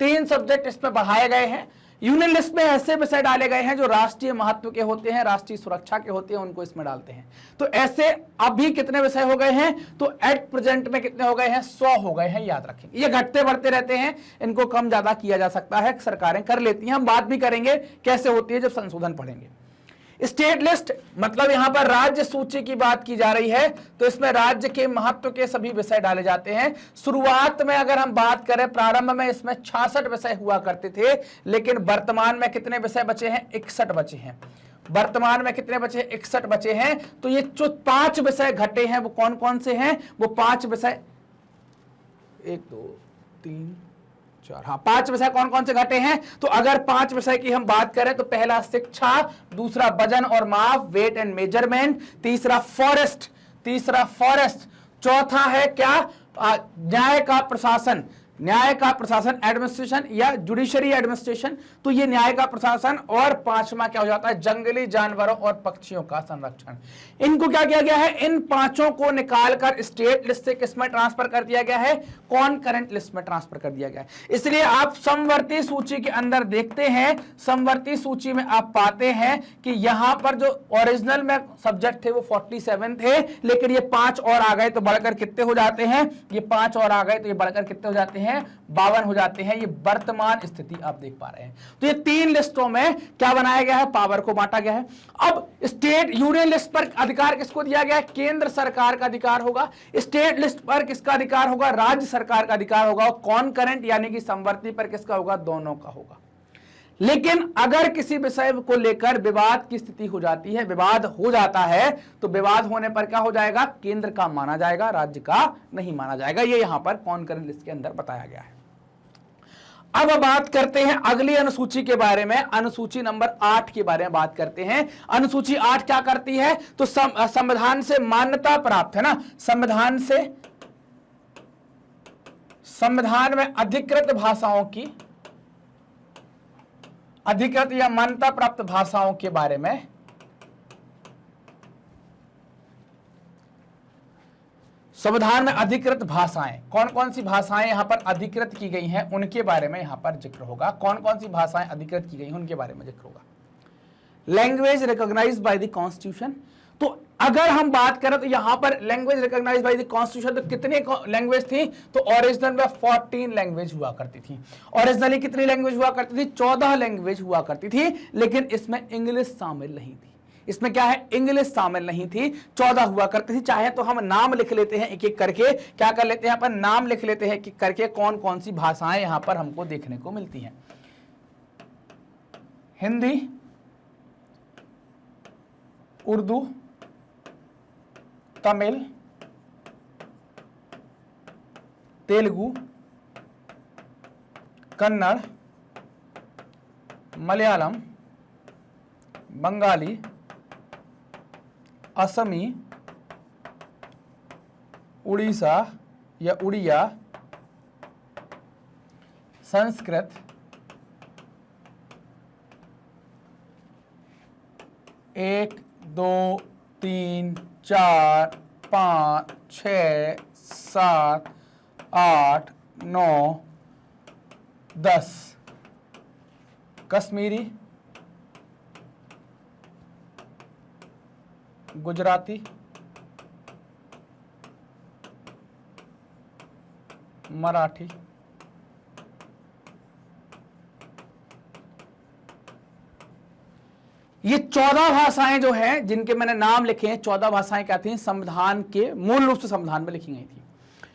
3 सब्जेक्ट इसमें बढ़ाए गए हैं। यूनियन लिस्ट में ऐसे विषय डाले गए हैं जो राष्ट्रीय महत्व के होते हैं, राष्ट्रीय सुरक्षा के होते हैं, उनको इसमें डालते हैं। तो ऐसे अभी कितने विषय हो गए हैं? तो एट प्रेजेंट में कितने हो गए हैं? 100 हो गए हैं। याद रखेंगे, ये घटते बढ़ते रहते हैं, इनको कम ज्यादा किया जा सकता है, सरकारें कर लेती हैं। हम बात भी करेंगे कैसे होती है जब संशोधन पढ़ेंगे। स्टेट लिस्ट मतलब यहां पर राज्य सूची की बात की जा रही है, तो इसमें राज्य के महत्व के सभी विषय डाले जाते हैं। शुरुआत में अगर हम बात करें, प्रारंभ में इसमें 66 विषय हुआ करते थे, लेकिन वर्तमान में कितने विषय बचे हैं? 61 बचे हैं। वर्तमान में कितने बचे? 61 बचे हैं। तो ये जो 5 विषय घटे हैं वो कौन कौन से हैं? वो 5 विषय 1 2 3 4, हाँ 5 विषय कौन कौन से घटे हैं? तो अगर 5 विषय की हम बात करें तो पहला शिक्षा, दूसरा वजन और माप, वेट एंड मेजरमेंट, तीसरा फॉरेस्ट, चौथा है क्या? न्याय का प्रशासन, न्याय का प्रशासन एडमिनिस्ट्रेशन या जुडिशरी एडमिनिस्ट्रेशन, तो ये न्याय का प्रशासन। और पांचवा क्या हो जाता है, जंगली जानवरों और पक्षियों का संरक्षण। इनको क्या किया गया है, इन पांचों को निकालकर स्टेट लिस्ट से किस में ट्रांसफर कर दिया गया है, कॉनकरेंट लिस्ट में ट्रांसफर कर दिया गया है। इसलिए आप समवर्ती सूची के अंदर देखते हैं, समवर्ती सूची में आप पाते हैं कि यहां पर जो ओरिजिनल में सब्जेक्ट थे वो 47 थे, लेकिन ये 5 और आ गए तो बढ़कर कितने हो जाते हैं, ये 5 और आ गए तो ये बढ़कर कितने हो जाते हैं, 52 हो जाते हैं। ये वर्तमान स्थिति आप देख पा रहे हैं। तो ये 3 लिस्टों में क्या बनाया गया है, पावर को बांटा गया है। अब स्टेट यूनियन लिस्ट पर अधिकार किसको दिया गया है, केंद्र सरकार का अधिकार होगा। स्टेट लिस्ट पर किसका अधिकार होगा, राज्य सरकार का अधिकार होगा। और कॉनकरेंट यानी कि समवर्ती पर किसका होगा, दोनों का होगा। लेकिन अगर किसी विषय को लेकर विवाद की स्थिति हो जाती है, विवाद हो जाता है, तो विवाद होने पर क्या हो जाएगा, केंद्र का माना जाएगा, राज्य का नहीं माना जाएगा। ये यहां पर कॉनकरेंट लिस्ट के अंदर बताया गया है। अब बात करते हैं अगली अनुसूची के बारे में, अनुसूची नंबर 8 के बारे में बात करते हैं। अनुसूची 8 क्या करती है, तो संविधान से मान्यता प्राप्त है ना, संविधान में अधिकृत भाषाओं की, अधिकृत या मान्यता प्राप्त भाषाओं के बारे में संविधान में अधिकृत भाषाएं, कौन कौन सी भाषाएं यहां पर अधिकृत की गई हैं उनके बारे में यहां पर जिक्र होगा। कौन कौन सी भाषाएं अधिकृत की गई हैं उनके बारे में जिक्र होगा। Language recognised by the constitution, तो अगर हम बात करें तो यहां पर language recognised by the constitution, तो कितनी लैंग्वेज थी, तो ओरिजिनल में 14 लैंग्वेज हुआ करती थी। ओरिजिनली कितनी लैंग्वेज हुआ करती थी, 14 लैंग्वेज हुआ करती थी, लेकिन इसमें इंग्लिश शामिल नहीं थी। इसमें क्या है, इंग्लिश शामिल नहीं थी, 14 हुआ करती थी। चाहे तो हम नाम लिख लेते हैं एक एक करके, क्या कर लेते हैं अपन, नाम लिख लेते हैं एक एक करके कौन कौन सी भाषाएं यहां पर हमको देखने को मिलती हैं। हिंदी, उर्दू, तमिल, तेलुगु, कन्नड़, मलयालम, बंगाली, असमी, उड़ीसा या उड़िया, संस्कृत, एक, दो, तीन, 4, 5, 6, 7, 8, 9, 10, कश्मीरी, गुजराती, मराठी, ये 14 भाषाएं जो हैं जिनके मैंने नाम लिखे हैं, 14 भाषाएं क्या थी, संविधान के मूल रूप से संविधान में लिखी गई थी।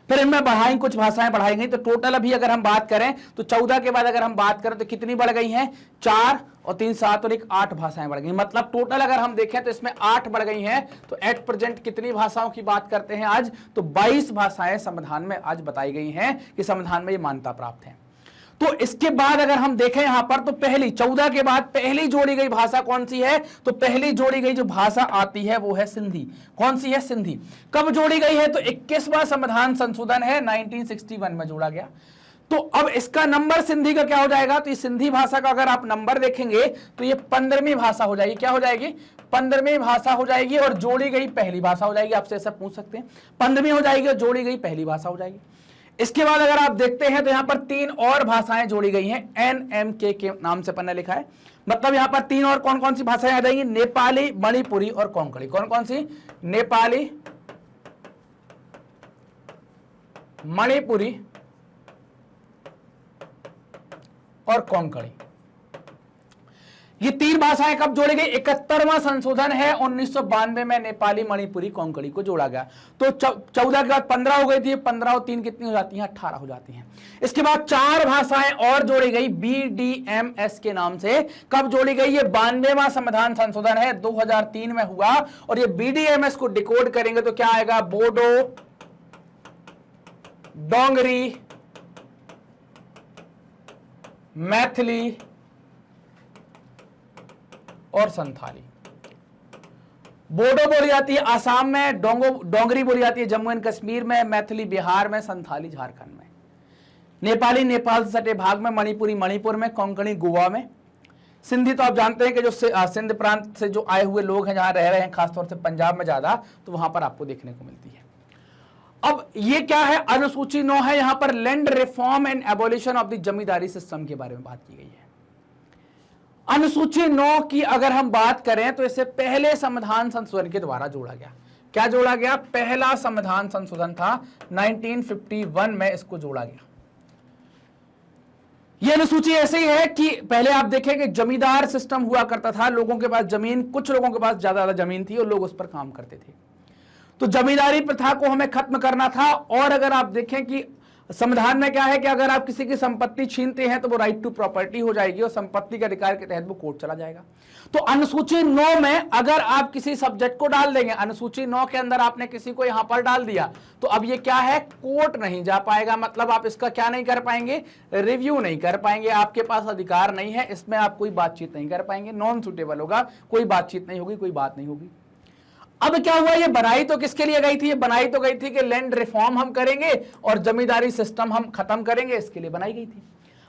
फिर इनमें बढ़ाई, कुछ भाषाएं बढ़ाई गई, तो टोटल अभी अगर हम बात करें तो 14 के बाद अगर हम बात करें तो कितनी बढ़ गई हैं, 4 और 3 7 और 1 8 भाषाएं बढ़ गई। मतलब टोटल अगर हम देखें तो इसमें 8 बढ़ गई हैं। तो एट प्रेजेंट कितनी भाषाओं की बात करते हैं आज, तो 22 भाषाएं संविधान में आज बताई गई हैं कि संविधान में ये मान्यता प्राप्त है। तो इसके बाद अगर हम देखें यहां पर, तो पहली 14 के बाद पहली जोड़ी गई भाषा कौन सी है, तो पहली जोड़ी गई जो भाषा आती है वो है सिंधी। कौन सी है, सिंधी। कब जोड़ी गई है, तो 21वां संविधान संशोधन है, 1961 में जोड़ा गया। तो अब इसका नंबर सिंधी का क्या हो जाएगा, तो ये सिंधी भाषा का अगर आप नंबर देखेंगे तो ये 15वीं भाषा हो जाएगी। क्या हो जाएगी, 15वीं भाषा हो जाएगी और जोड़ी गई पहली भाषा हो जाएगी। आपसे ऐसा पूछ सकते हैं, 15वीं हो जाएगी और जोड़ी गई पहली भाषा हो जाएगी। इसके बाद अगर आप देखते हैं तो यहां पर 3 और भाषाएं जोड़ी गई हैं, NMK के नाम से पन्ना लिखा है। मतलब यहां पर 3 और कौन कौन सी भाषाएं आ जाएंगी, नेपाली, मणिपुरी और कोंकणी। कौन कौन सी, नेपाली, मणिपुरी और कोंकणी। ये 3 भाषाएं कब जोड़ी गई, 71वां संशोधन है 1992 में नेपाली, मणिपुरी, कोंकणी को जोड़ा गया। तो 14 के बाद 15 हो गई थी, 15 और 3 कितनी हो जाती हैं, 18 हो जाती हैं। इसके बाद 4 भाषाएं और जोड़ी गई BDMS के नाम से। कब जोड़ी गई, ये 92वां संविधान संशोधन है, 2003 में हुआ। और ये BDMS को डिकोड करेंगे तो क्या आएगा, बोडो, डोंगरी, मैथिली और संथाली। बोडो बोली जाती है आसाम में, डोंगरी बोली जाती है जम्मू एंड कश्मीर में, मैथिली बिहार में, संथाली झारखंड में। नेपाली नेपाल से सटे भाग में, मणिपुरी मणिपुर में, कोंकणी गोवा में, सिंधी तो आप जानते हैं कि जो सिंध प्रांत से जो आए हुए लोग हैं, जहां रह रहे हैं खासतौर से पंजाब में ज्यादा, तो वहां पर आपको देखने को मिलती है। अब ये क्या है, अनुसूची 9 है, यहां पर land reform and abolition of the zamindari system के बारे में बात की गई है। अनुसूची 9 की अगर हम बात करें तो इसे पहले संविधान संशोधन के द्वारा जोड़ा गया। क्या जोड़ा गया? पहला संविधान संशोधन था 1951 में इसको जोड़ा गया। यह अनुसूची ऐसे ही है कि पहले आप देखें कि जमींदार सिस्टम हुआ करता था, लोगों के पास जमीन, कुछ लोगों के पास ज्यादा जमीन थी और लोग उस पर काम करते थे, तो जमींदारी प्रथा को हमें खत्म करना था। और अगर आप देखें कि संविधान में क्या है कि अगर आप किसी की संपत्ति छीनते हैं तो वो राइट टू प्रॉपर्टी हो जाएगी और संपत्ति के अधिकार के तहत वो कोर्ट चला जाएगा। तो अनुसूची 9 में अगर आप किसी सब्जेक्ट को डाल देंगे, अनुसूची 9 के अंदर आपने किसी को यहां पर डाल दिया, तो अब ये क्या है, कोर्ट नहीं जा पाएगा। मतलब आप इसका क्या नहीं कर पाएंगे, रिव्यू नहीं कर पाएंगे, आपके पास अधिकार नहीं है, इसमें आप कोई बातचीत नहीं कर पाएंगे, नॉन सुटेबल होगा, कोई बातचीत नहीं होगी, कोई बात नहीं होगी। अब क्या हुआ, ये बनाई तो किसके लिए गई थी? ये बनाई तो गई थी कि लैंड रिफॉर्म हम करेंगे और जमींदारी सिस्टम हम खत्म करेंगे, इसके लिए बनाई गई थी।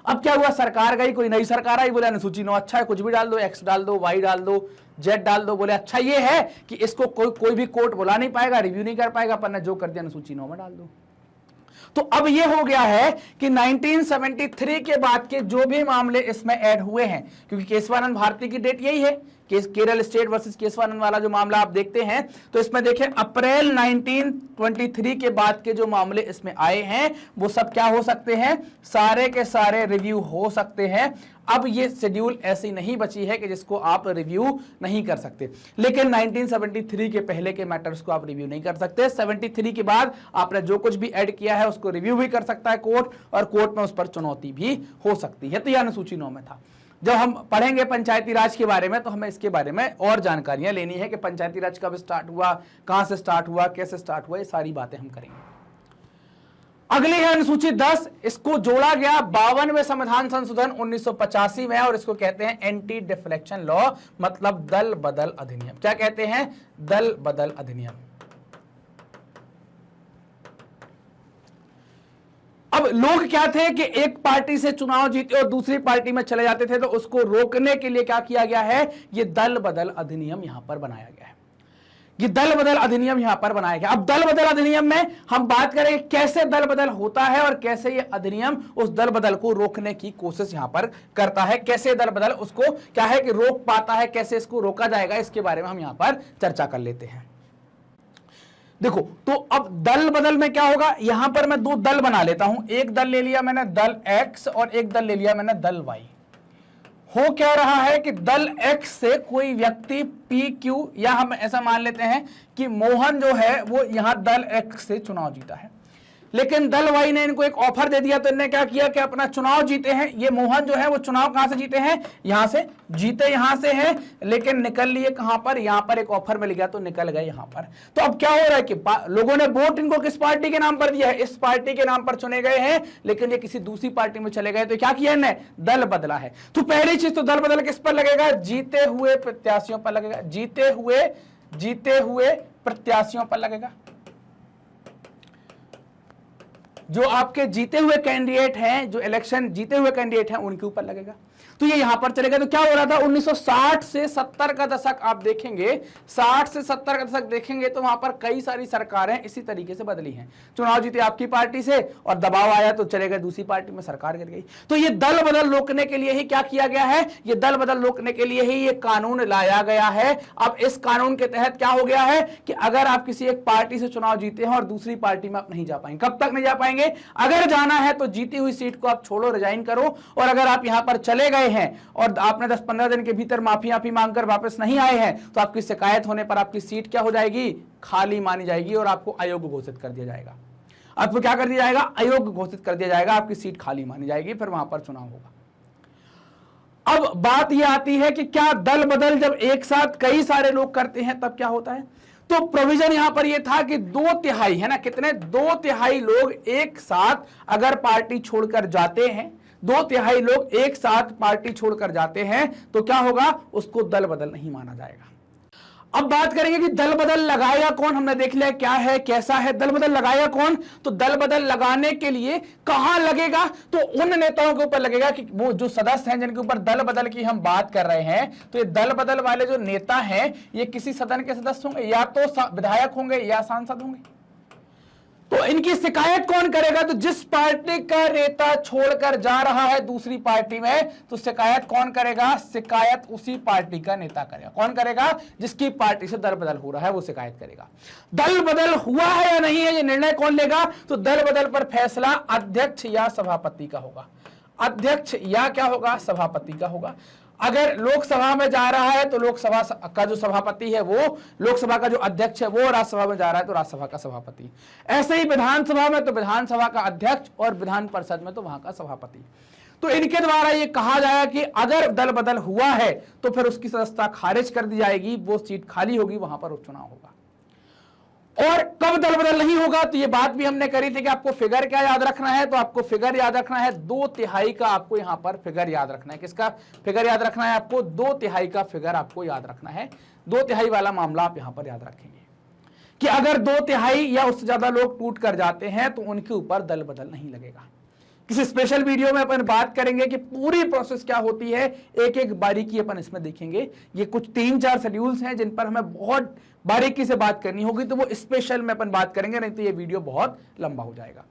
अब क्या हुआ, सरकार गई, कोई नई सरकार आई, बोले अनुसूची 9 अच्छा है, कुछ भी डाल दो, एक्स डाल दो, वाई डाल दो, जेड डाल दो। बोले अच्छा ये है कि इसको कोई भी कोर्ट बुला नहीं पाएगा, रिव्यू नहीं कर पाएगा, पर जो कर दिया अनुसूची 9 में डाल दो। तो अब ये हो गया है कि 1973 के बाद के जो भी मामले इसमें ऐड हुए हैं, क्योंकि केशवानंद भारती की डेट यही है, केरल स्टेट वर्सेस केशवानंद वाला जो मामला आप देखते हैं, तो इसमें देखें अप्रैल 1923 के बाद के जो मामले इसमें आए हैं वो सब क्या हो सकते हैं, सारे के सारे रिव्यू हो सकते हैं। अब ये शेड्यूल ऐसी नहीं बची है कि जिसको आप रिव्यू नहीं कर सकते, लेकिन 1973 के पहले के मैटर्स को आप रिव्यू नहीं कर सकते। 73 के बाद आपने जो कुछ भी ऐड किया है उसको रिव्यू भी कर सकता है कोर्ट, और कोर्ट में उस पर चुनौती भी हो सकती है। तो यह अनुसूची 9 में था। जब हम पढ़ेंगे पंचायती राज के बारे में तो हमें इसके बारे में और जानकारियां लेनी है कि पंचायती राज कब स्टार्ट हुआ, कहां से स्टार्ट हुआ, कैसे स्टार्ट हुआ, ये सारी बातें हम करेंगे। अगली है अनुसूची 10, इसको जोड़ा गया 52वें संविधान संशोधन 1985 में, और इसको कहते हैं एंटी डिफ्लेक्शन लॉ, मतलब दल बदल अधिनियम। क्या कहते हैं? दल बदल अधिनियम। अब लोग क्या थे कि एक पार्टी से चुनाव जीते और दूसरी पार्टी में चले जाते थे, तो उसको रोकने के लिए क्या किया गया है, ये दल बदल अधिनियम यहां पर बनाया गया है। ये दल बदल अधिनियम यहां पर बनाया गया। अब दल बदल अधिनियम में हम बात करेंगे कैसे दल बदल होता है और कैसे ये अधिनियम उस दल बदल को रोकने की कोशिश यहां पर करता है, कैसे दल बदल उसको क्या है कि रोक पाता है, कैसे इसको रोका जाएगा, इसके बारे में हम यहां पर चर्चा कर लेते हैं। देखो, तो अब दल बदल में क्या होगा, यहां पर मैं 2 दल बना लेता हूं, एक दल ले लिया मैंने दल X और एक दल ले लिया मैंने दल Y। हो क्या रहा है कि दल X से कोई व्यक्ति PQ, या हम ऐसा मान लेते हैं कि मोहन जो है वो यहां दल X से चुनाव जीता है, लेकिन दल Y ने इनको एक ऑफर दे दिया, तो इन्होंने क्या किया कि अपना चुनाव जीते हैं। ये मोहन जो है वो चुनाव कहां से जीते हैं, यहां से जीते, यहां से हैं, लेकिन निकल लिए कहां पर, यहां पर एक ऑफर मिल गया तो निकल गए यहां पर। तो अब क्या हो रहा है कि लोगों ने वोट इनको किस पार्टी के नाम पर दिया है, इस पार्टी के नाम पर चुने गए हैं, लेकिन ये किसी दूसरी पार्टी में चले गए, तो क्या किया इन्होंने, दल बदला है। तो पहली चीज तो दल बदल किस पर लगेगा, जीते हुए प्रत्याशियों पर लगेगा, जीते हुए प्रत्याशियों पर लगेगा। जो आपके जीते हुए कैंडिडेट हैं, जो इलेक्शन जीते हुए कैंडिडेट हैं, उनके ऊपर लगेगा। तो ये यहां पर चलेगा। तो क्या हो रहा था, 1960 से 70 का दशक आप देखेंगे, 60 से 70 का दशक देखेंगे तो वहां पर कई सारी सरकारें इसी तरीके से बदली हैं। चुनाव जीते आपकी पार्टी से और दबाव आया तो चले गए दूसरी पार्टी में, सरकार गिर गई। तो ये दल बदल रोकने के लिए ही क्या किया गया है, ये दल बदल रोकने के लिए ही ये कानून लाया गया है। अब इस कानून के तहत क्या हो गया है कि अगर आप किसी एक पार्टी से चुनाव जीते हैं और दूसरी पार्टी में आप नहीं जा पाएंगे। कब तक नहीं जा पाएंगे, अगर जाना है तो जीती हुई सीट को आप छोड़ो, रिजाइन करो, और अगर आप यहां पर चले गए हैं और आपने 10-15 दिन के भीतर माफी मांगकर वापस नहीं आए हैं, तो आपकी शिकायत होने पर आपकी सीट क्या हो जाएगी, खाली मानी जाएगी और आपको अयोग्य घोषित कर दिया जाएगा। आपको क्या कर दिया जाएगा, अयोग्य घोषित कर दिया जाएगा, आपकी सीट खाली मानी जाएगी, फिर वहां पर चुनाव होगा। अब बात यह आती है कि क्या दल बदल जब एक साथ कई सारे लोग करते हैं तब क्या होता है। तो प्रोविजन यहां पर यह था कि 2/3 है ना, कितने, 2/3 लोग एक साथ अगर पार्टी छोड़कर जाते हैं, 2/3 लोग एक साथ पार्टी छोड़कर जाते हैं, तो क्या होगा, उसको दल बदल नहीं माना जाएगा। अब बात करेंगे कि दल बदल लगाएगा कौन। हमने देख लिया क्या है कैसा है। दल बदल लगाएगा कौन, तो दल बदल लगाने के लिए कहां लगेगा, तो उन नेताओं के ऊपर लगेगा कि वो जो सदस्य हैं जिनके ऊपर दल बदल की हम बात कर रहे हैं, तो ये दल बदल वाले जो नेता हैं ये किसी सदन के सदस्य होंगे, या तो विधायक होंगे या सांसद होंगे। तो इनकी शिकायत कौन करेगा, तो जिस पार्टी का नेता छोड़कर जा रहा है दूसरी पार्टी में, तो शिकायत कौन करेगा, शिकायत उसी पार्टी का नेता करेगा। कौन करेगा, जिसकी पार्टी से दल बदल हो रहा है वो शिकायत करेगा। दल बदल हुआ है या नहीं है ये निर्णय कौन लेगा, तो दल बदल पर फैसला अध्यक्ष या सभापति का होगा। अध्यक्ष या क्या होगा, सभापति का होगा। अगर लोकसभा में जा रहा है तो लोकसभा का जो सभापति है वो, लोकसभा का जो अध्यक्ष है वो राज्यसभा में जा रहा है तो राज्यसभा का सभापति। ऐसे ही विधानसभा में तो विधानसभा का अध्यक्ष और विधान परिषद में तो वहां का सभापति। तो इनके द्वारा ये कहा जाएगा कि अगर दल बदल हुआ है तो फिर उसकी सदस्यता खारिज कर दी जाएगी, वो सीट खाली होगी, वहां पर उपचुनाव होगा। और कब दल बदल नहीं होगा, तो ये बात भी हमने करी थी कि आपको फिगर क्या याद रखना है, तो आपको फिगर याद रखना है 2/3 का। आपको यहां पर फिगर याद रखना है, किसका फिगर याद रखना है, आपको 2/3 का फिगर आपको याद रखना है। 2/3 वाला मामला आप यहां पर याद रखेंगे कि अगर 2/3 या उससे ज्यादा लोग टूट कर जाते हैं तो उनके ऊपर दल बदल नहीं लगेगा। किसी स्पेशल वीडियो में अपन बात करेंगे कि पूरी प्रोसेस क्या होती है, एक एक बारीकी अपन इसमें देखेंगे। ये कुछ 3-4 शेड्यूल्स हैं जिन पर हमें बहुत बारीकी से बात करनी होगी, तो वो स्पेशल में अपन बात करेंगे, नहीं तो ये वीडियो बहुत लंबा हो जाएगा।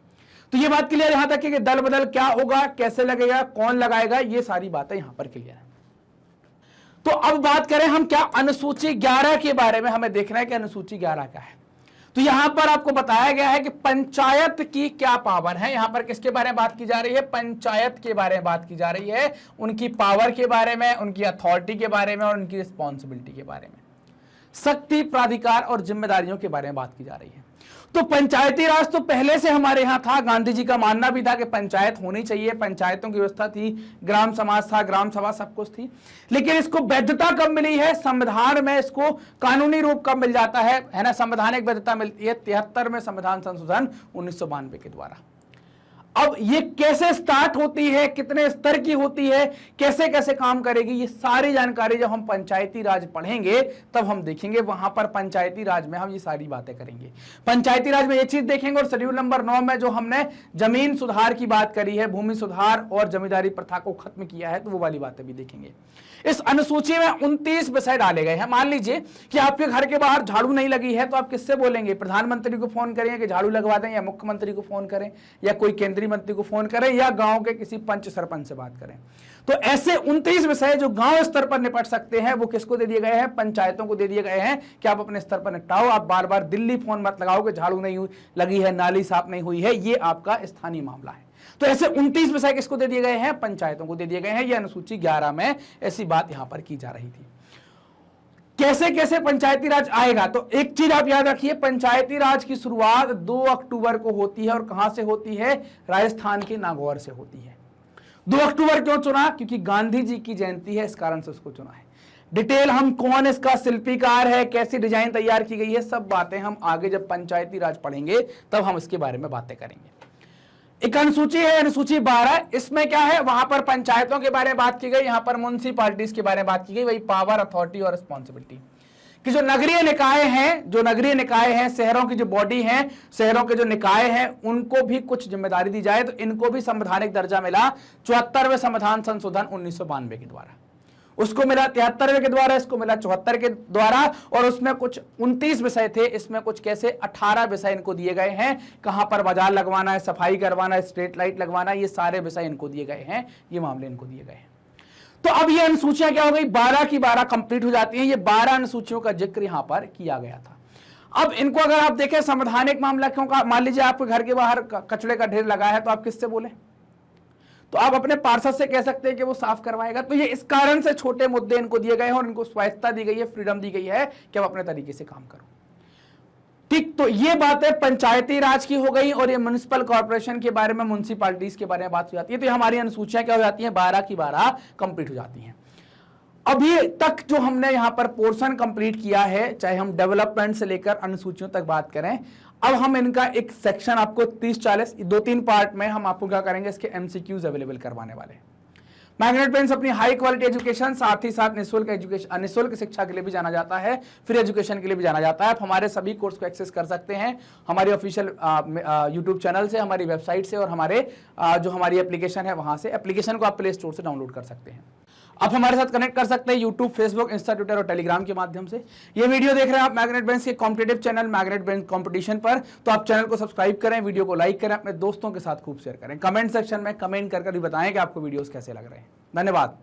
तो ये बात क्लियर यहां तक कि दल बदल क्या होगा, कैसे लगेगा, कौन लगाएगा, ये सारी बातें यहां पर क्लियर है। तो अब बात करें हम क्या अनुसूची 11 के बारे में, हमें देखना है कि अनुसूची 11 क्या है। तो यहां पर आपको बताया गया है कि पंचायत की क्या पावर है। यहां पर किसके बारे में बात की जा रही है, पंचायत के बारे में बात की जा रही है, उनकी पावर के बारे में, उनकी अथॉरिटी के बारे में और उनकी रिस्पॉन्सिबिलिटी के बारे में, शक्ति, प्राधिकार और जिम्मेदारियों के बारे में बात की जा रही है। तो पंचायती राज तो पहले से हमारे यहां था, गांधी जी का मानना भी था कि पंचायत होनी चाहिए, पंचायतों की व्यवस्था थी, ग्राम समाज था, ग्राम सभा सब कुछ थी। लेकिन इसको वैधता कब मिली है, संविधान में इसको कानूनी रूप कब मिल जाता है ना, संवैधानिक वैधता मिलती है 73 में संविधान संशोधन 1992 के द्वारा। अब ये कैसे स्टार्ट होती है, कितने स्तर की होती है, कैसे कैसे काम करेगी, ये सारी जानकारी जब हम पंचायती राज पढ़ेंगे तब हम देखेंगे। वहां पर पंचायती राज में हम ये सारी बातें करेंगे। पंचायती राज में ये चीज देखेंगे। और शेड्यूल नंबर 9 में जो हमने जमीन सुधार की बात करी है, भूमि सुधार और जमींदारी प्रथा को खत्म किया है, तो वो वाली बातें भी देखेंगे। इस अनुसूची में 29 विषय डाले गए हैं। मान लीजिए कि आपके घर के बाहर झाड़ू नहीं लगी है, तो आप किससे बोलेंगे, प्रधानमंत्री को फोन करेंगे कि झाड़ू लगवा दें, या मुख्यमंत्री को फोन करें, या कोई केंद्रीय मंत्री को फोन करें, या गांव के किसी पंच सरपंच से बात करें। तो ऐसे 29 विषय जो गांव स्तर पर निपट सकते हैं वो किसको दे दिए गए हैं, पंचायतों को दे दिए गए हैं कि आप अपने स्तर पर निपटाओ। आप बार बार दिल्ली फोन मत लगाओ कि झाड़ू नहीं लगी है, नाली साफ नहीं हुई है, ये आपका स्थानीय मामला है। तो ऐसे 29 विषय किसको दे दिए गए हैं, पंचायतों को दे दिए गए हैं। ये अनुसूची 11 में ऐसी बात यहां पर की जा रही थी। कैसे कैसे पंचायती राज आएगा, तो एक चीज आप याद रखिए, पंचायती राज की शुरुआत 2 अक्टूबर को होती है। और कहां से होती है, राजस्थान के नागौर से होती है। 2 अक्टूबर क्यों चुना, क्योंकि गांधी जी की जयंती है, इस कारण से उसको चुना है। डिटेल हम कौन इसका शिल्पीकार है, कैसी डिजाइन तैयार की गई है, सब बातें हम आगे जब पंचायती राज पढ़ेंगे तब हम इसके बारे में बातें करेंगे। एक अनुसूची है, अनुसूची 12, इसमें क्या है, वहां पर पंचायतों के बारे में बात की गई, यहां पर म्युनिसिपैलिटीज के बारे में बात की गई, वही पावर, अथॉरिटी और रिस्पॉन्सिबिलिटी कि जो नगरीय निकाय हैं, शहरों की जो बॉडी हैं, शहरों के जो निकाय हैं, उनको भी कुछ जिम्मेदारी दी जाए। तो इनको भी संवैधानिक दर्जा मिला 74वें संविधान संशोधन 1992 के द्वारा। उसको मिला 73वें के द्वारा, इसको मिला 74 के द्वारा। और उसमें कुछ 29 विषय थे, इसमें कुछ कैसे 18 विषय इनको दिए गए हैं। कहां पर बाजार लगवाना है, सफाई करवाना है, स्ट्रीट लाइट लगवाना है, ये सारे विषय इनको दिए गए हैं, ये मामले इनको दिए गए हैं। तो अब ये अनुसूचियां क्या हो गई, 12 की 12 कंप्लीट हो जाती हैं। ये 12 अनुसूचियों का जिक्र यहां पर किया गया था। अब इनको अगर आप देखें, संवैधानिक मामला क्यों का, मान लीजिए आपके घर के बाहर कचरे का ढेर लगा है, तो आप किससे बोले, तो आप अपने पार्षद से कह सकते हैं कि वो साफ करवाएगा। तो ये इस कारण से छोटे मुद्दे इनको दिए गए हैं और इनको स्वायत्तता दी गई है, फ्रीडम दी गई है कि आप अपने तरीके से काम करो। ठीक, तो ये बातें पंचायती राज की हो गई। और ये म्युनिसिपल कॉर्पोरेशन के बारे में, म्युनिसिपैलिटीज के बारे में बात हो जाती है। तो हमारी अनुसूचियां क्या हो जाती हैं, 12 की 12 कंप्लीट हो जाती हैं। अभी तक जो हमने यहां पर पोर्शन कंप्लीट किया है, चाहे हम डेवलपमेंट से लेकर अनुसूचियों तक बात करें, अब हम इनका एक सेक्शन आपको 30-40 2-3 पार्ट में हम आपको क्या करेंगे, इसके एमसीक्यूज अवेलेबल करवाने वाले। मैग्नेट ब्रेन्स अपनी हाई क्वालिटी एजुकेशन, साथ ही साथ निःशुल्क एजुकेशन, निःशुल्क शिक्षा के लिए भी जाना जाता है, फ्री एजुकेशन के लिए भी जाना जाता है। आप हमारे सभी कोर्स को एक्सेस कर सकते हैं हमारी ऑफिशियल यूट्यूब चैनल से, हमारी वेबसाइट से और हमारे जो हमारी एप्लीकेशन है वहां से। एप्लीकेशन को आप प्ले स्टोर से डाउनलोड कर सकते हैं। आप हमारे साथ कनेक्ट कर सकते हैं यूट्यूब, फेसबुक, इंस्टा, ट्विटर और टेलीग्राम के माध्यम से। ये वीडियो देख रहे हैं आप मैग्नेट ब्रेन्स के competitive channel magnet brains competition पर, तो आप चैनल को सब्सक्राइब करें, वीडियो को लाइक करें, अपने दोस्तों के साथ खूब शेयर करें। कमेंट सेक्शन में कमेंट कर भी बताएं कि आपको वीडियोस कैसे लग रहे हैं। धन्यवाद।